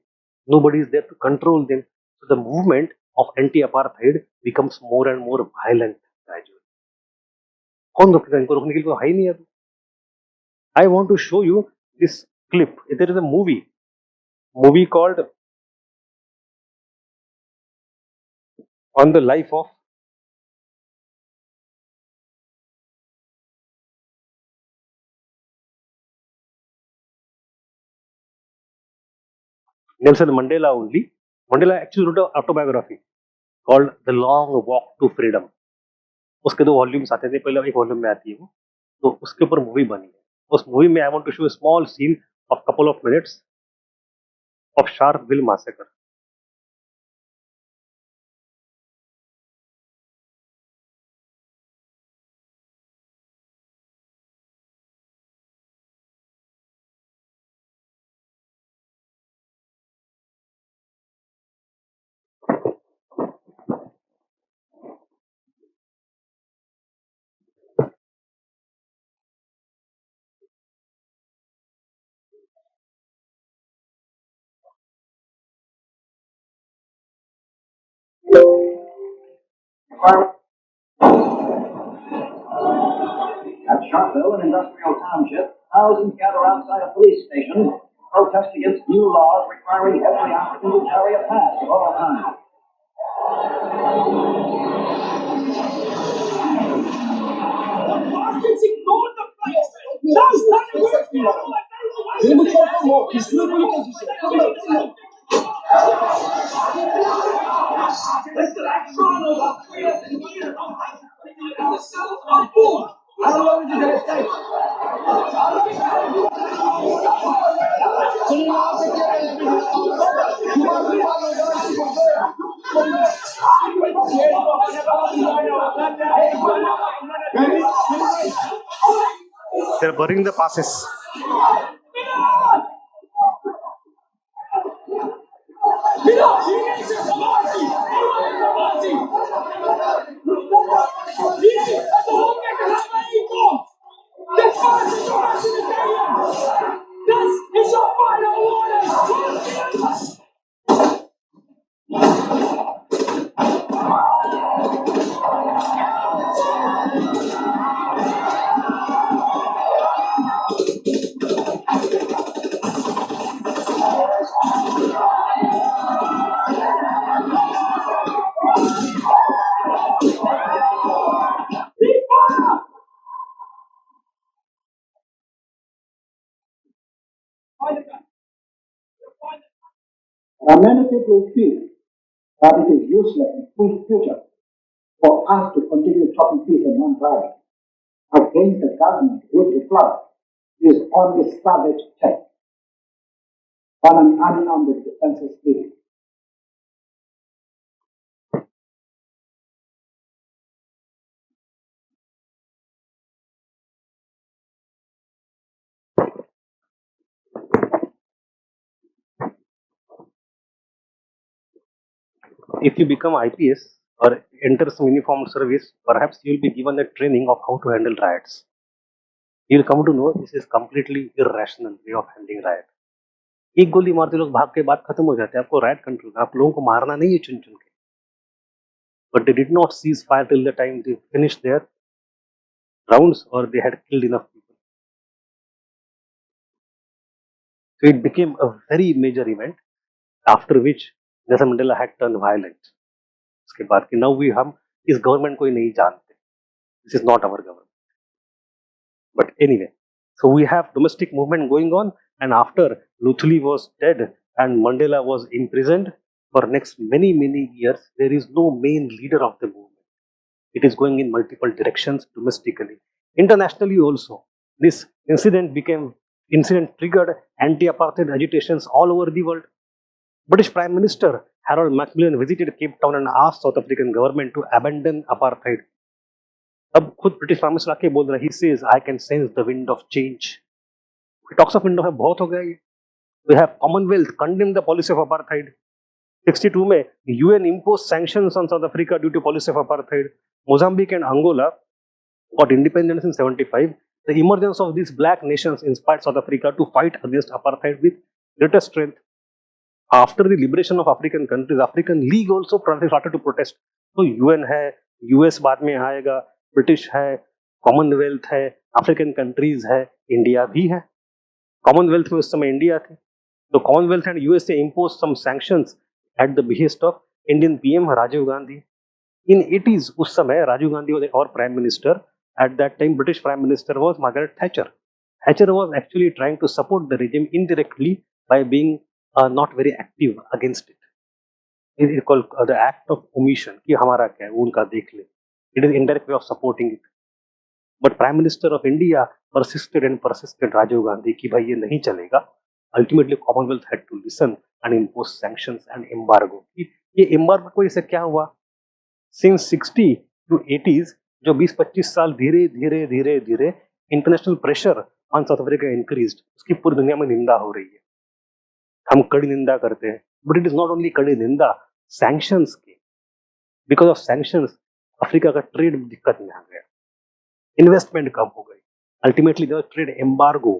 Nobody is there to control them. So the movement of anti-apartheid becomes more and more violent gradually. कौन रोकेगा इनको? रोकने के लिए तो है ही नहीं अभी. I want to show you this clip. There is a movie called On the Life of Nelson Mandela only. Mandela actually wrote an autobiography called The Long Walk to Freedom. उसके 2 वॉल्यूम्स आते थे, पहले एक volume में आती है वो, तो उसके ऊपर मूवी बनी है. उस मूवी में I want to show small scene of couple of minutes of Sharpeville massacre.
At Sharpeville, an industrial township, thousands gather outside a police station to protest against new laws requiring every African to carry a pass at all times.
Bastards ignored the place! That's not the worst thing!
Vamos salvar o Mock, isso não é bonito, isso é How long is it going to take?
They're burning the passes.
Now, many people feel that it is useless in future for us to continue chopping peace and non-violence against a government which reply is only savage check on an unarmed defenseless people.
If you become IPS or enter some uniformed service, perhaps you will be given a training of how to handle riots. You will come to know this is completely irrational way of handling riot. एक गोली मारते लोग भाग के, बात खत्म हो जाती है. आपको राइट कंट्रोल, आप लोगों को मारना नहीं है चुन चुन के. but they did not cease fire till the time they finished their rounds or they had killed enough people. So it became a very major event, after which Nelson Mandela had turned violent. उसके बाद कि now हम इस government को ही नहीं जानते, this is not our government. But anyway, so we have domestic movement going on, and after Luthuli was dead and Mandela was imprisoned for next many years, there is no main leader of the movement. It is going in multiple directions domestically. Internationally also, this incident triggered anti-apartheid agitations all over the world. British Prime Minister Harold Macmillan visited Cape Town and asked South African government to abandon apartheid. अब खुद British prime minister आके बोल रहा है, he says I can sense the wind of change. Talks of wind of बहुत हो गया ये. We have Commonwealth condemned the policy of apartheid. 62 में UN imposed sanctions on South Africa due to policy of apartheid. Mozambique and Angola got independence in 75. The emergence of these black nations inspired South Africa to fight against apartheid with greater strength. After the liberation of African countries, African League also started to protest. तो UN है, US बाद में आएगा, British है, Commonwealth है, African countries है, India भी है. कॉमनवेल्थ में उस समय इंडिया थे. तो Commonwealth and USA impose some sanctions at the behest of Indian PM Rajiv Gandhi. In 80s उस समय Rajiv Gandhi was our prime minister. At that time British prime minister was Margaret Thatcher. Thatcher was actually trying to support the regime indirectly by being not very active against it. It is called the act of omission कि हमारा क्या है उनका देख ले. It is indirect way of supporting it. But Prime Minister of India persisted, Rajiv Gandhi कि भाई ये नहीं चलेगा. Ultimately Commonwealth had to listen and impose sanctions and embargo. ये embargo को इससे क्या हुआ? Since 60 to 80s जो 20-25 साल धीरे international pressure on south Africa increased. उसकी पूरी दुनिया में निंदा हो रही है. हम कड़ी निंदा करते हैं, but it is not only कड़ी निंदा, सैंक्शंस की. बिकॉज ऑफ सैंक्शंस अफ्रीका का ट्रेड दिक्कत में आ गया, इन्वेस्टमेंट कम हो गई, अल्टीमेटली देयर ट्रेड एम्बार्गो.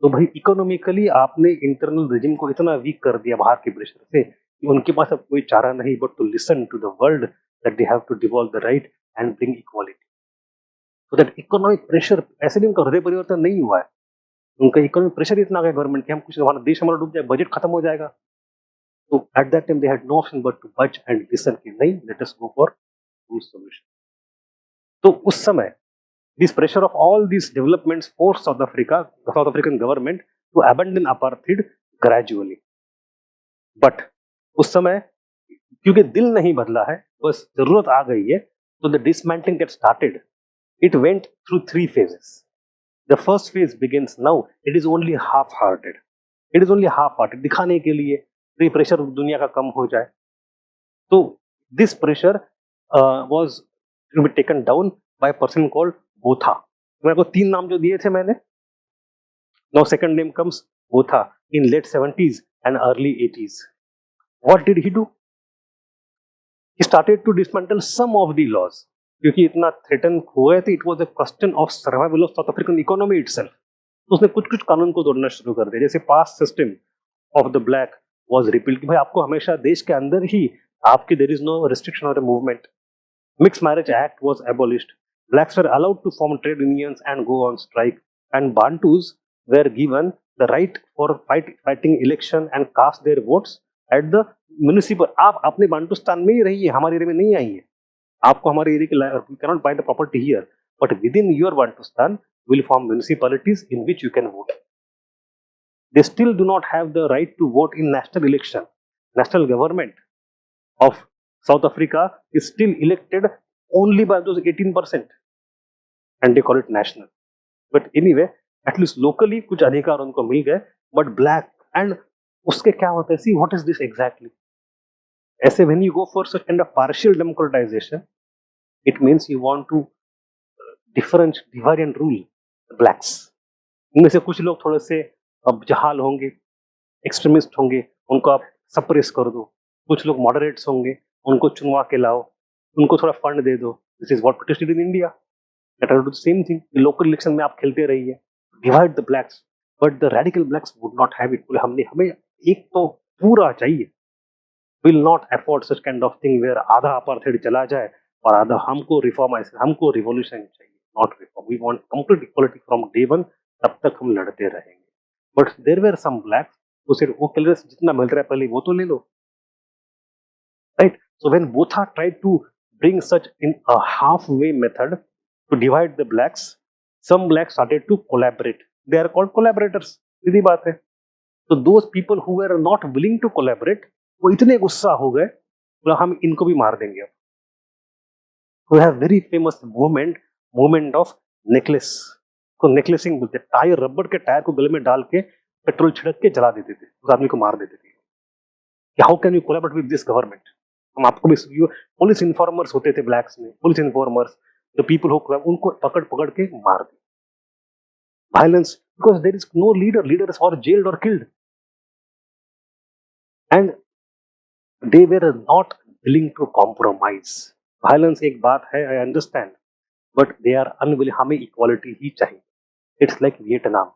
तो भाई इकोनॉमिकली आपने इंटरनल रिजिम को इतना वीक कर दिया बाहर के प्रेशर से कि उनके पास अब कोई चारा नहीं but to listen to the world that they have to devolve the right and bring equality. तो दैट इकोनॉमिक प्रेशर, ऐसे भी उनका हृदय परिवर्तन नहीं हुआ है. उनका इकोनॉमिक प्रेशर इतना आ गया गवर्नमेंट कि हम कुछ हमारा देश हमारा डूब जाए, बजट खत्म हो जाएगा. तो at that time they had no option but to बच एंड लिसन कि नहीं, let us go for good solution. तो उस समय this pressure of all this developments force South African government to abandon apartheid gradually. But उस समय क्योंकि दिल नहीं बदला है, बस जरूरत आ गई है, तो the dismantling get started. It went through 3 phases. The first phase begins now. It is only half-hearted. दिखाने के लिए ये प्रेशर दुनिया का कम हो जाए. तो this pressure was to be taken down by a person called Botha. मेरे को 3 नाम जो दिए थे मैंने. Now second name comes Botha in late 70s and early 80s. What did he do? He started to dismantle some of the laws. क्योंकि इतना threaten हो गए थे, it was a question of survival of south African economy itself. तो उसने कुछ कानून को तोड़ना शुरू कर दिया. जैसे pass system of the black was repealed कि भाई आपको हमेशा देश के अंदर ही आपकी देयर इज नो रिस्ट्रिक्शन और movement. Mix marriage act was abolished. Blacks were allowed to form trade unions and go on strike. And Bantus were given the right for fighting election and cast their votes at the municipal. आप अपने बांटूस्तान में ही रहिए, हमारे area में नहीं आइए. आपको हमारे एरिया के we cannot buy the property here, but within your Bantustan will form municipalities in which you can vote. They still do not have the right to vote in national election. National government of South Africa is still elected only by those 18% and they call it national. But anyway at least locally कुछ अधिकार उनको मिल गए. But black and उसके क्या होता है, see what is this exactly. ऐसे when you go for such kind of partial democratization, it means you want to divide and rule the blacks. इनमें से कुछ लोग थोड़े से अब जहाल होंगे, एक्सट्रीमिस्ट होंगे, उनको आप सप्रेस कर दो. कुछ लोग मॉडरेट्स होंगे, उनको चुनवा के लाओ, उनको थोड़ा फंड दे दो. This is what British did in India. That are do the same thing. Local election में आप खेलते रहिए, divide the blacks. But the radical blacks would not have it. बोले हमें एक तो पूरा चाहिए. will not afford such kind of thing where आधा apartheid चला जाए और आधा हमको रिफॉर्म, ऐसे हमको रिवॉल्यूशन चाहिए, not reform, we want complete equality from day one, तब तक हम लड़ते रहेंगे. But there were some blacks who said वो कलर्स जितना मिल रहा है पहले वो तो ले लो, right? So when Botha tried to bring such in a halfway method to divide the blacks, some blacks started to collaborate. They are called collaborators. सीधी बात है. So those people who were not willing to collaborate, वो इतने गुस्सा हो गए, बोला हम इनको भी मार देंगे अब. We have very famous movement of necklace. को नेकलेसिंग बोलते हैं. टायर, रबड़ के टायर को गले में डाल के पेट्रोल छिड़क के जला देते थे, उस आदमी को मार देते थे. How can you collaborate with this government? हम आपको भी, पुलिस इन्फॉर्मर्स होते थे ब्लैक्स में, police informers, the people who, उनको पकड़ पकड़ के मार दी. Violence, because there is no leader, leaders are jailed और killed, and they were not willing to compromise. Violence एक बात है, I understand, but they are unwilling. हमें इक्वालिटी ही चाहिए. इट्स लाइक वियतनाम,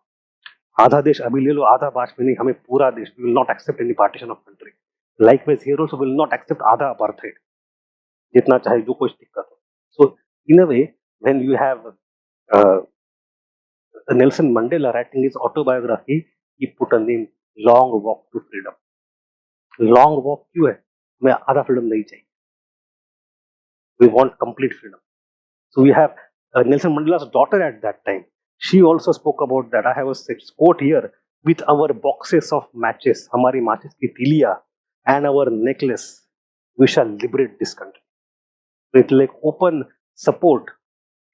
आधा देश अभी ले लो, आधा बाद में नहीं, हमें पूरा देश. We will not accept any partition of country. Likewise, here also will not accept आधा apartheid, जितना चाहे जो कुछ दिक्कत हो. So in a way, when you have Nelson Mandela writing his autobiography, he put a name, Long Walk to Freedom. Long walk क्यों है? हमें आधा freedom नहीं चाहिए. We want complete freedom. So we have Nelson Mandela's daughter at that time. She also spoke about that. I have a quote here: with our boxes of matches, हमारी matches की तीलियां, and our necklace, we shall liberate this country. It's like open support,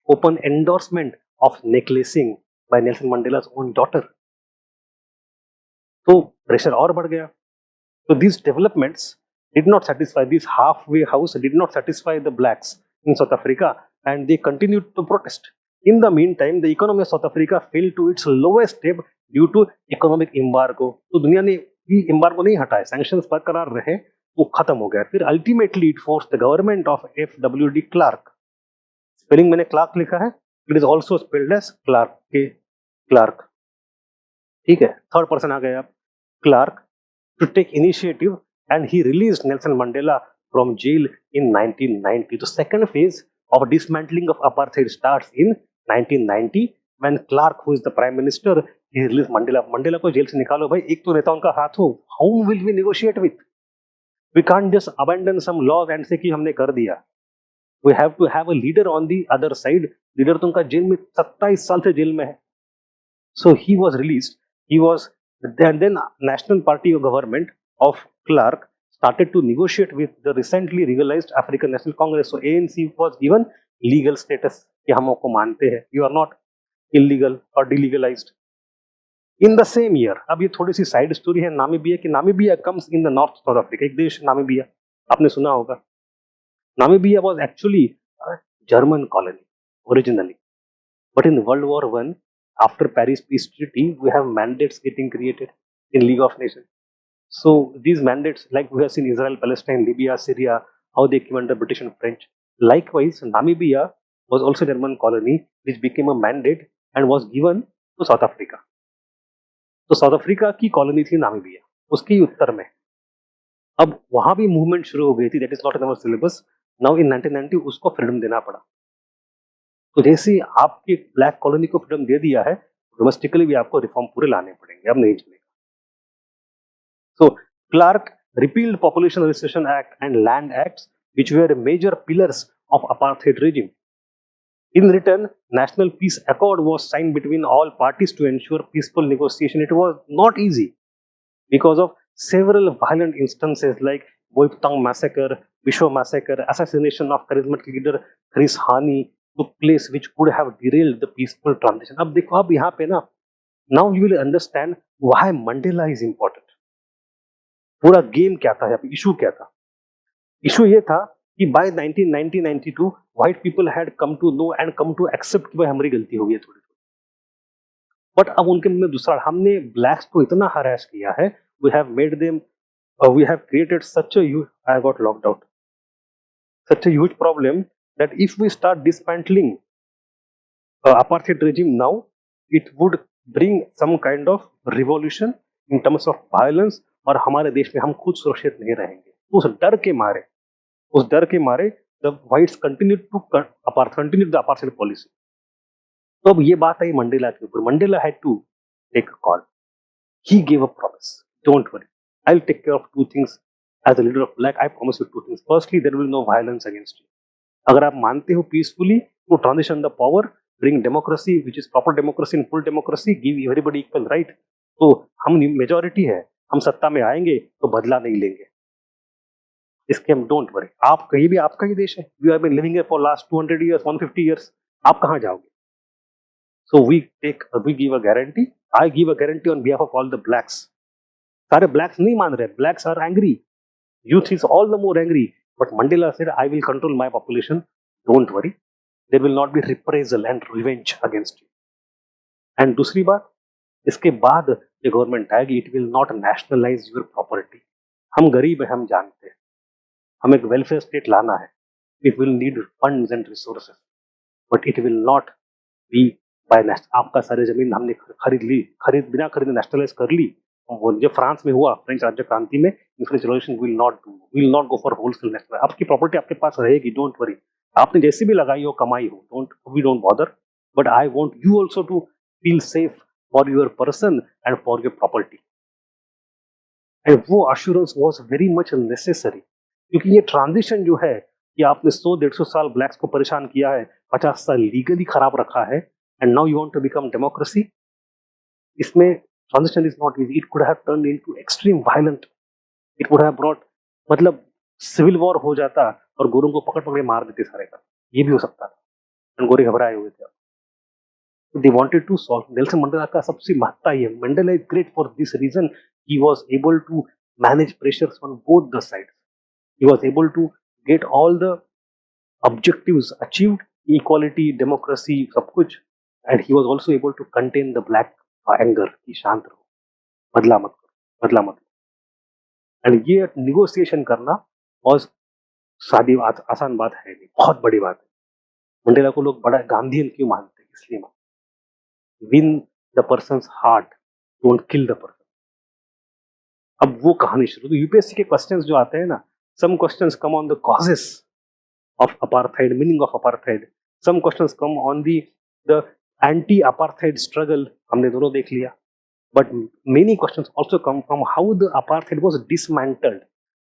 open endorsement of necklacing by Nelson Mandela's own daughter. So pressure और बढ़ गया. So these developments did not satisfy, this halfway house did not satisfy the blacks in South Africa, and they continued to protest. In the meantime, the economy of South Africa fell to its lowest ebb due to economic embargo. तो दुनिया ने भी embargo नहीं हटाया, sanctions बरकरार रहे, वो खत्म हो गया. फिर ultimately it forced the government of FWD Clark. Spelling मैंने क्लार्क लिखा है, it is also spelled as Clark, के क्लार्क, ठीक है, थर्ड पर्सन आ गया. Clark to take initiative, and he released Nelson Mandela from jail in 1990. The second phase of dismantling of apartheid starts in 1990 when Clark, who is the prime minister, he released Mandela. Mandela को jail से निकालो भाई, एक तो नेता उनका हाथ हो. Whom will we negotiate with? We can't just abandon some laws and say कि हमने कर दिया. We have to have a leader on the other side. Leader तो उनका जेल में 27 साल से जेल में है. So he was released. He was, and then National Party of Government of Clark started to negotiate with the recently legalized African National Congress. So ANC was given legal status कि हम आपको मानते हैं, you are not illegal or delegalized. In the same year, अब ये थोड़ी सी side story है Namibia की. Namibia comes in the North South Africa. एक देश नामीबिया, आपने सुना होगा. Namibia was actually a German colony originally, but in World War I, after Paris Peace Treaty, we have mandates getting created in League of Nations. So these mandates, like we have seen Israel, Palestine, Libya, Syria, how they came under British and French. Likewise, Namibia was also a German colony, which became a mandate and was given to South Africa. तो south Africa की colony थी Namibia, उसके उत्तर में. अब वहां भी movement शुरू हो गई थी. That is not in our syllabus. Now in 1990 उसको फ्रीडम देना पड़ा. तो जैसे ही आपके ब्लैक कॉलोनी को फ्रीडम दे दिया है, डोमेस्टिकली भी आपको रिफॉर्म पूरे लाने पड़ेंगे, अब नहीं चलेगा. सो Clark repealed Population Registration Act and Land Acts, which were major pillars of apartheid regime. In return, National Peace Accord was signed between all parties to ensure peaceful negotiation. It was not easy because of several violent instances like Boiptang massacre, Bisho massacre, assassination of charismatic leader Chris Hani took place, which could have derailed the peaceful transition. अब देखो, अब यहाँ पे ना, now you will understand why Mandela is important. पूरा game क्या था, issue क्या था? इशू ये था कि by 1992 white people had come to know and come to accept कि भाई हमारी गलती हो गई है थोड़ी. बट अब उनके मन में दूसरा, हमने ब्लैक्स को इतना हरास किया है, we have made them, we have created such a huge, I got locked out, such a huge problem that if we start dismantling apartheid regime now, it would bring some kind of revolution in terms of violence, और हमारे देश में हम खुद सुरक्षित नहीं रहेंगे. उस डर के मारे the whites continue the apartheid policy. तो अब ये बात आई मंडेला के ऊपर। Mandela had to take a call. He gave a promise. Don't worry. I'll take care of two things as a leader of black. I promise you two things. Firstly, there will be no violence against you. अगर आप मानते हो peacefully to transition the power, bring democracy, which is proper democracy and full democracy, give everybody equal right. तो हम majority है, हम सत्ता में आएंगे तो बदला नहीं लेंगे। इसके हम डोंट वरी। आप कहीं भी, आपका ही देश है। You have been living here for last 200 years, 150 years. आप कहाँ जाओगे? So we give a guarantee. I give a guarantee on behalf of all the blacks. सारे blacks नहीं मान रहे. Blacks are angry. Youth is all the more angry. But Mandela said, I will control my population. Don't worry. There will not be reprisal and revenge against you. And दूसरी बात, इसके बाद ये government आएगी, it will not nationalize your property. हम गरीब हैं, हम जानते हैं. हमें एक वेलफेयर स्टेट लाना है. It will need funds and resources. But it will not be by आपका सारी जमीन हमने बिना खरीदे नेशनलाइज कर ली। वो जो फ्रांस में हुआ, फ्रेंच राज्य क्रांति में, French revolution will not go for wholesale national. आपकी प्रॉपर्टी आपके पास रहेगी, डोंट वरी। आपने जैसी भी लगाई हो, कमाई हो, we don't bother. But I want you also to feel safe for your person and for your property. And वो assurance was very much necessary, क्योंकि ये ट्रांजिशन जो है, कि आपने 100-150 साल ब्लैक्स को परेशान किया है, 50 साल लीगली खराब रखा है, and now you want to become democracy. इसमें transition is not easy. It could have turned into extreme violent. It would have brought, मतलब सिविल वॉर हो जाता और गोरों को पकड़ पकड़ मार देते सारे का, ये भी हो सकता था। और गोरे घबराए हुए थे। They wanted to solve. Nelson Mandela का सबसे महत्ता ये, Mandela is great for this reason. He was able to manage pressures on both the sides. He was able to get all the objectives achieved, equality, democracy, सब कुछ. And he was also able to contain the black anger कि शांत रहो, बदला मत करो। And ये negotiation करना और सादी आसान बात है नहीं, बहुत बड़ी बात है। मंडेला को लोग बड़ा गांधीयन क्यों मानते हैं? इसलिए win the persons heart, don't kill the person. अब वो कहानी शुरू। तो यूपीएससी के क्वेश्चंस जो आते हैं ना, some questions come on the causes of apartheid, meaning of apartheid. Some questions come on the anti apartheid struggle, हमने दोनों देख लिया। But many questions also come from how the apartheid was dismantled,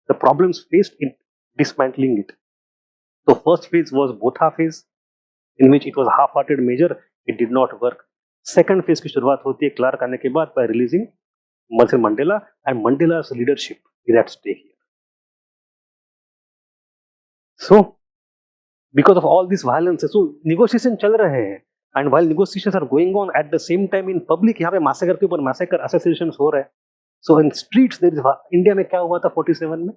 the problems faced in dismantling it. तो first phase was Botha phase, in which it was half hearted measure, it did not work. Second phase की शुरुआत होती है Klerk आने के बाद by releasing Nelson Mandela and Mandela's leadership is at stake here. So because of all this violence, so negotiation चल रहे हैं। And while negotiations are going on, at the same time in public, यहाँ पे massacre के ऊपर massacre assassinations हो रहे हैं। So in streets there is, India में क्या हुआ था 47 में?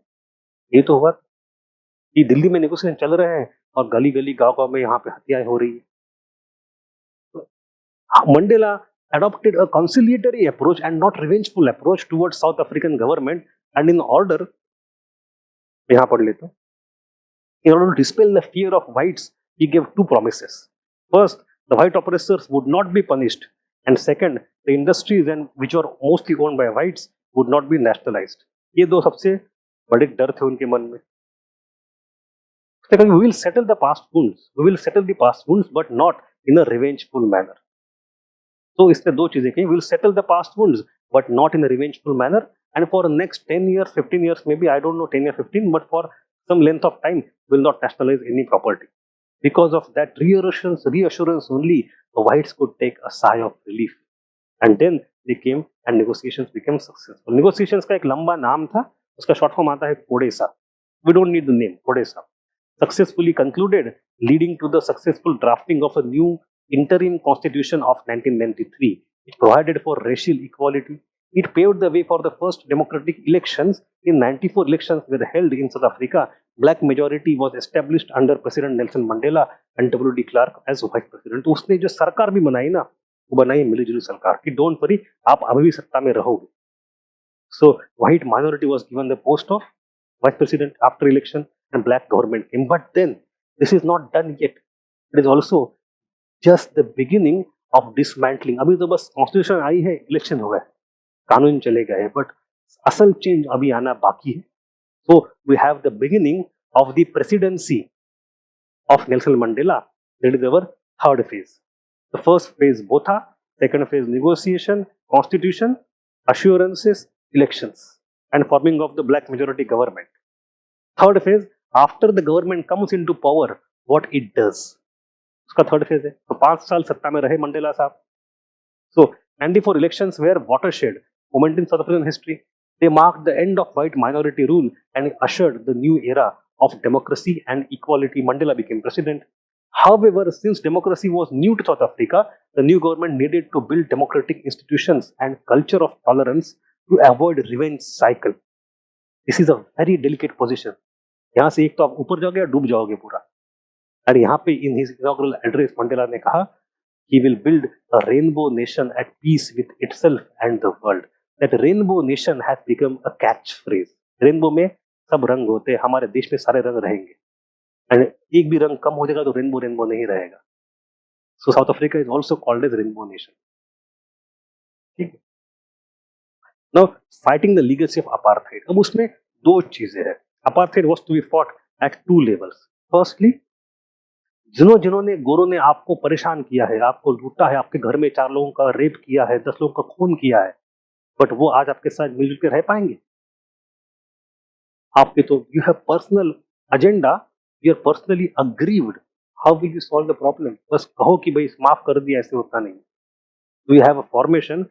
ये तो हुआ कि दिल्ली में नेगोशिएशन चल रहे हैं और गली गली गांव में यहाँ पे हत्याएं हो रही है। Mandela adopted a conciliatory approach and not revengeful approach towards South African government, and in order, यहाँ पढ़ लेता हूँ, in order to dispel the fear of whites, he gave two promises. First, the white oppressors would not be punished, and second, the industries and which were mostly owned by whites would not be nationalized. ये दो सबसे बड़े डर थे उनके मन में। Second, we will settle the past wounds, but not in a revengeful manner. So इसमें दो चीजें कही, we will settle the past wounds, but not in a revengeful manner, and for the next 10 years, 15 years, maybe, I don't know, 10 or 15, but for some length of time, we will not nationalize any property. Because of that reassurance only, the whites could take a sigh of relief. And then they came and negotiations became successful. Negotiations का एक लंबा नाम था, उसका short form आता है कोडेसा. We don't need the name, कोडेसा. Successfully concluded, leading to the successful drafting of a new interim constitution of 1993. It provided for racial equality. It paved the way for the first democratic elections. In 94 elections were held in South Africa. Black majority was established under President Nelson Mandela and W.D. Clark as vice president. तो उसने जो सरकार भी बनाई ना, वो बनाई मिलीजुली सरकार कि डोंट वरी, आप अभी भी सत्ता में रहोगे। So white minority was given the post of vice president after election and black government came. But then this is not done yet. It is also just the beginning of dismantling. अभी तो बस constitution आई है, election हो गए, कानून चले गए, but असल चेंज अभी आना बाकी है। So we have the beginning of the presidency of Nelson Mandela. That is our third phase. The first phase Botha, second phase negotiation, constitution, assurances, elections, and forming of the black majority government. Third phase, after the government comes into power, what it does. उसका third phase है. तो 5 साल सत्ता में रहे Mandela साहब. So 94 elections were watershed moment in South African history. They marked the end of white minority rule and ushered the new era of democracy and equality. Mandela became president. However, since democracy was new to South Africa, the new government needed to build democratic institutions and culture of tolerance to avoid revenge cycle. This is a very delicate position. यहाँ से एक तो आप ऊपर जाओगे या डूब जाओगे पूरा. और यहाँ पे in his inaugural address Mandela ने कहा he will build a rainbow nation at peace with itself and the world. That rainbow nation has become a catchphrase. Rainbow में सब रंग होते हैं, हमारे देश में सारे रंग रहेंगे. And एक भी रंग कम हो जाएगा तो रेनबो रेनबो नहीं रहेगा. So South Africa is also called as rainbow nation. ठीक है. Now fighting the legacy of apartheid. अब उसमें दो चीजें हैं. Apartheid was to be fought at two levels. Firstly, जिन्होंने गोरों ने आपको परेशान किया है, आपको लूटा है, आपके घर में 4 लोगों का रेप किया है, 10 लोगों का खून किया है, बट वो आज आपके साथ मिलजुल के रह पाएंगे? आपके तो you have personal agenda, you are personally aggrieved. How will you solve the problem? बस कहो कि भाई माफ कर दिया, ऐसे होता नहीं. We have a formation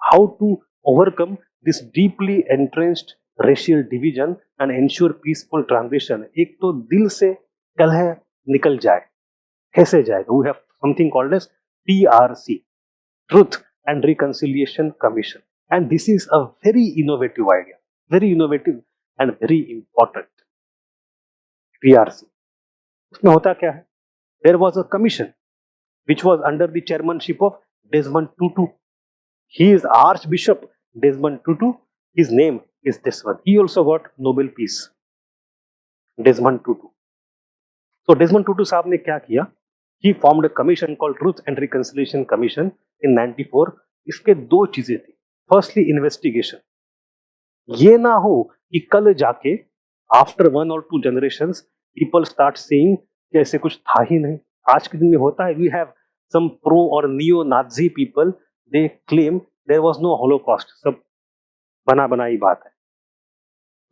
how to overcome this deeply entrenched racial division and ensure peaceful transition. एक तो दिल से कलह निकल जाए, कैसे जाएगा? We have something called as TRC, Truth and Reconciliation Commission, and this is a very innovative idea, very innovative and very important. TRC, उसमें होता क्या है? There was a commission which was under the chairmanship of Desmond Tutu. He is Archbishop Desmond Tutu. His name is this one. He also got Nobel Peace. Desmond Tutu. So Desmond Tutu साहब ने क्या किया? He formed a commission called Truth and Reconciliation Commission in 94. इसके दो चीजें थी. Firstly, investigation. ये ना हो कि कल जाके after 1 or 2 generations people start saying कि ऐसे कुछ था ही नहीं. आज के दिन में होता है. We have some pro or neo-Nazi people. They claim there was no Holocaust. सब बना बनाई बात है.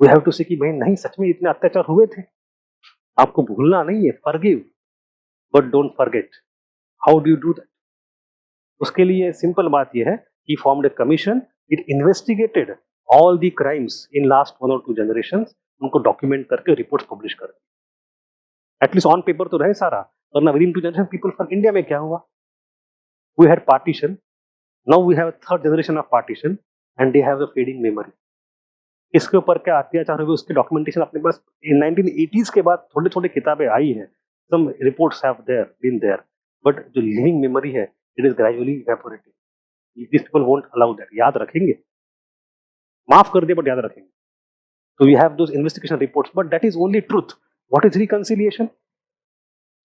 We have to say कि भाई नहीं, सच में इतने अत्याचार हुए थे. आपको भूलना नहीं है. Forgive, but don't forget. How do you do that? उसके लिए सिंपल बात यह है कि formed a commission. It investigated all the crimes in last 1 or 2 generations. उनको डॉक्यूमेंट करके रिपोर्ट्स पब्लिश कर दी. एटलीस्ट ऑन पेपर तो रहे सारा, वरना within 2 generation people for India में क्या हुआ? We had partition. Now we have a third generation of partition and they have a fading memory. इसके ऊपर क्या अत्याचार हुए उसके डॉक्यूमेंटेशन अपने पास 1980s के बाद थोड़े थोड़े किताबें आई हैं. Some reports have there been there, but जो लिविंग मेमोरी है it is gradually evaporating. This people won't allow that. याद रखेंगे, माफ कर दे बट याद रखेंगे. So we have those investigation reports, but that is only truth. What is reconciliation?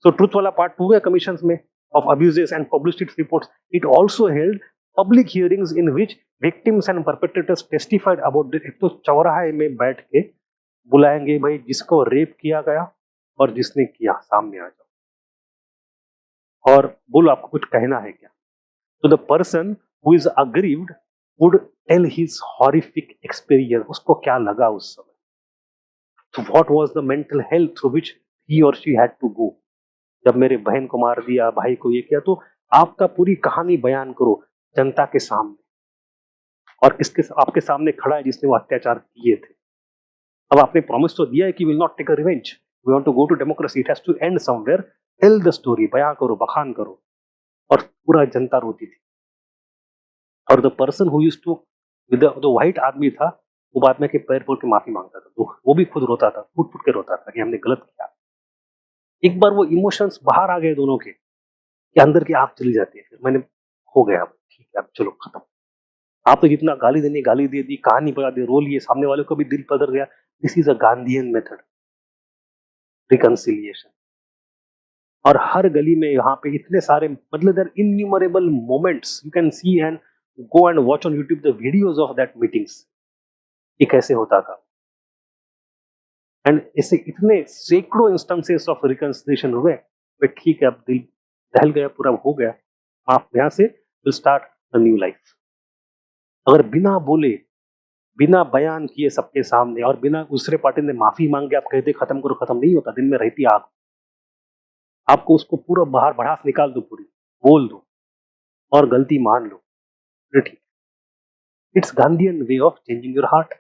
So truth वाला part 2 है commissions में of abuses and published its reports. It also held public hearings in which victims and perpetrators testified about this. एक तो चौराहे में बैठ के बुलाएंगे भाई जिसको रेप किया गया और जिसने किया सामने आ जाओ और बोलो आपको कुछ कहना है क्या. So the person who is aggrieved would tell his horrific experience. उसको क्या लगा उस समय. So what was the mental health through which he or she had to go? जब मेरे बहन को मार दिया, भाई को ये किया, तो आपका पूरी कहानी बयान करो जनता के सामने. और किसके आपके सामने खड़ा है जिसने वो अत्याचार किए थे. अब आपने प्रॉमिस तो दिया है कि will not take a revenge. We want to go to democracy. It has to end somewhere. Tell the story. बयान करो, बखान करो. और पूरा जनता रोती थी. और the person who used to with the white आदमी था, वो बाद में के पैर पड़ के माफी मांगता था. तो वो भी खुद रोता था, फुट फुट के रोता था कि हमने गलत किया. एक बार वो इमोशंस बाहर आ गए दोनों के, कि अंदर की आग चली जाती है. फिर मैंने हो गया, ठीक है अब चलो खत्म. आप तो जितना गाली देनी गाली दे दी, कहानी बता दी, रो लिए, सामने वाले को भी दिल पधर गया. This is a Gandhian method, reconciliation. और हर गली में यहाँ पे इतने सारे, मतलब there innumerable moments you can see and go and watch on YouTube the videos of that meetings. ये कैसे होता था. एंड ऐसे इतने सैकड़ों इंस्टेंसेस ऑफ रिकंसिलिएशन हुए, बट ठीक है, अब दिल दहल गया, पूरा हो गया, माफ, यहाँ से will start a new life. अगर बिना बोले, बिना बयान किए सबके सामने, और बिना दूसरे पार्टी ने माफी मांगे आप कहते खत्म करो, खत्म नहीं होता, दिन में रहती आग। आपको उसको पूरा बाहर भड़ास निकाल दो, पूरी बोल दो और गलती मान लो, फिर ठीक। It's Gandhian way of changing your heart.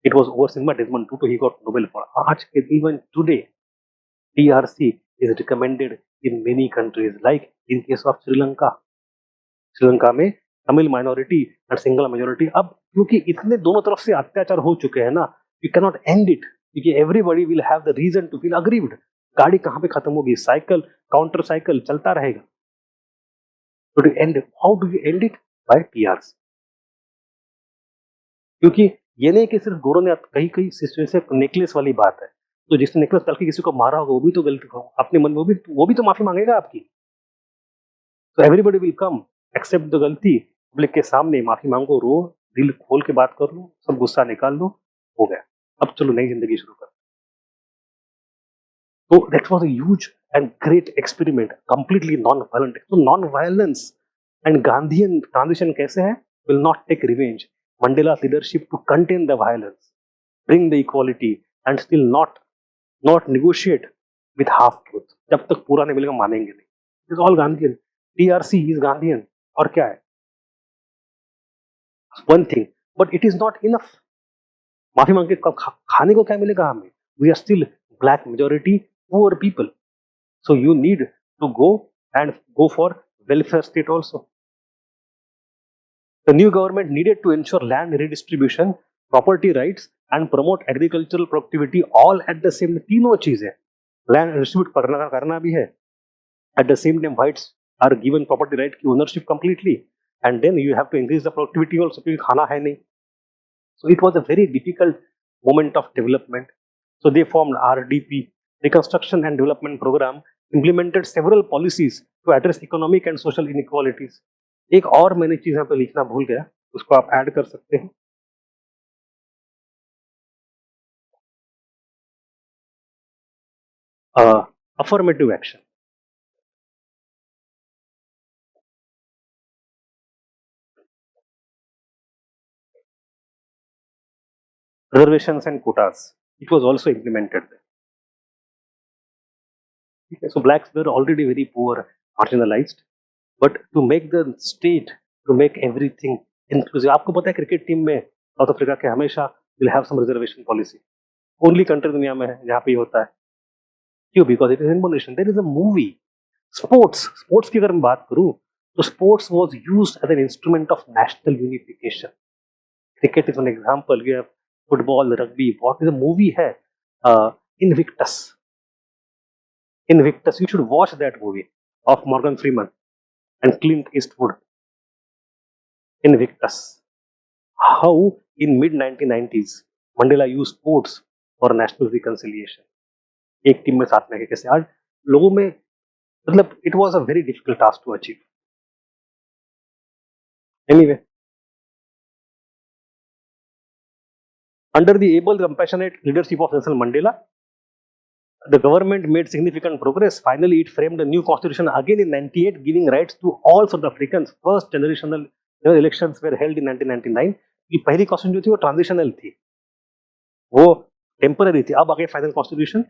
It was over cinema Desmond Tutu he got Nobel for. आज के even today TRC is recommended in many countries, like in case of Sri Lanka. Sri Lanka में तमिल माइनॉरिटी और सिंगल मेजोरिटी, अब क्योंकि इतने दोनों तरफ से अत्याचार हो चुके हैं ना, you can not end it, क्योंकि everybody will have the reason to feel aggrieved. गाड़ी कहाँ पे खत्म होगी, साइकिल काउंटर साइकिल चलता रहेगा। तो and how do you end it? By TRC। क्योंकि ये नहीं कि सिर्फ गोरों ने, कहीं कहीं सिचुएशन नेकलेस वाली बात है, तो जिसने नेकलेस डाल के किसी को मारा होगा वो भी तो गलती हो अपने मन में, वो भी तो माफी मांगेगा आपकी। तो everybody will come accept the गलती, पब्लिक के सामने माफी मांगो, रो, दिल खोल के बात कर लो, सब गुस्सा निकाल लो, हो गया, अब चलो नई जिंदगी शुरू कर। तो that was a huge and great experiment, completely non violent. तो non violence and Gandhian transition कैसे है? Will not take revenge. Mandela's leadership to contain the violence, bring the equality, and still not negotiate with half truth। जब तक पूरा नहीं मिलेगा मानेंगे नहीं। It is all Gandhian। TRC is Gandhian। और क्या है? One thing, but it is not enough। माफी मांग के खाने को क्या मिलेगा हमें? We are still black majority, poor people। So you need to go for welfare state also। The new government needed to ensure land redistribution, property rights, and promote agricultural productivity all at the same। तीनों चीजें, land distribute करना भी है, at the same time whites are given property right की ownership completely, and then you have to increase the productivity also, क्योंकि खाना है नहीं। So it was a very difficult moment of development। So they formed RDP, Reconstruction and Development Program, implemented several policies to address economic and social inequalities। एक और मैंने चीज यहाँ पे लिखना भूल गया, उसको आप ऐड कर सकते हैं। Affirmative action. Reservations and quotas, it was also implemented there। Okay, so blacks were already very poor, marginalized, but to make the state, to make everything inclusive। आपको पता है क्रिकेट टीम में साउथ अफ्रीका के हमेशा will have some reservation policy. Only country दुनिया में है जहाँ पे ये होता है। क्यों? Because it is imposition. There is a movie. Sports की अगर मैं बात करूँ, तो sports was used as an instrument of national unification. Cricket is an example, ये football, rugby, what is a movie है, Invictus. Invictus, you should watch that movie of Morgan Freeman and Clint Eastwood। Invictus, how in mid 1990s Mandela used sports for national reconciliation। एक team में साथ में के कैसे आज लोगों में, मतलब it was a very difficult task to achieve। Anyway, under the able compassionate leadership of Nelson Mandela, the government made significant progress। Finally, it framed a new constitution again in 98, giving rights to all South Africans। First generational elections were held in 1999। ये पहली constitution जो थी वो transitional थी, वो temporary थी। अब आगे final constitution,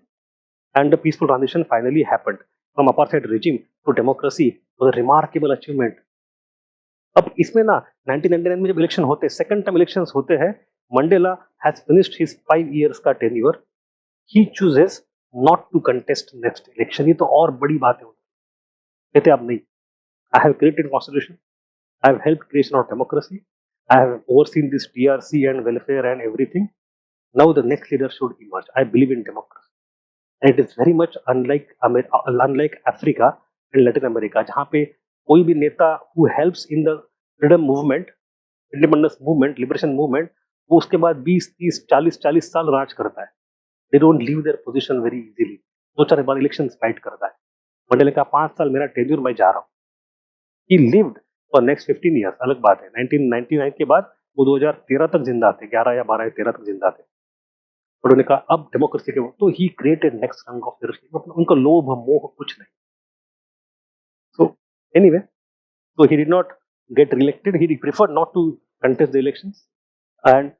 and the peaceful transition finally happened from apartheid regime to democracy, was a remarkable achievement. अब इसमें ना 1999 में जब इलेक्शन होते, सेकंड टाइम इलेक्शंस होते हैं, Mandela has finished his 5 years का tenure. He chooses not to contest next election. ये तो और बड़ी बात है। कहते अब नहीं, I have created constitution, I have help creation of democracy, I have overseen this TRC and welfare and everything. Now the next leader should emerge. I believe in democracy. And it is very much unlike Africa and Latin America, जहाँ पे कोई भी नेता who helps in the freedom movement, independence movement, liberation movement, वो उसके बाद 20, 30, 40 साल राज करता है। They don't leave their position very easily. 2-4 bar election fight करता है। मंडेला का 5 साल मेरा टेन्योर, मैं जा रहा हूँ। ही लिव्ड फॉर नेक्स्ट 15 years। अलग बात है 1999 के बाद वो 2013 तक जिंदा थे, 11 या 12 या 13 तक जिंदा थे। और उन्होंने कहा अब डेमोक्रेसी के तो ही क्रिएटेड नेक्स्ट रंग ऑफ लीडरशिप, उनका लोभ मोह कुछ नहीं. So anyway, so he did not get reelected. He preferred not to contest the elections, and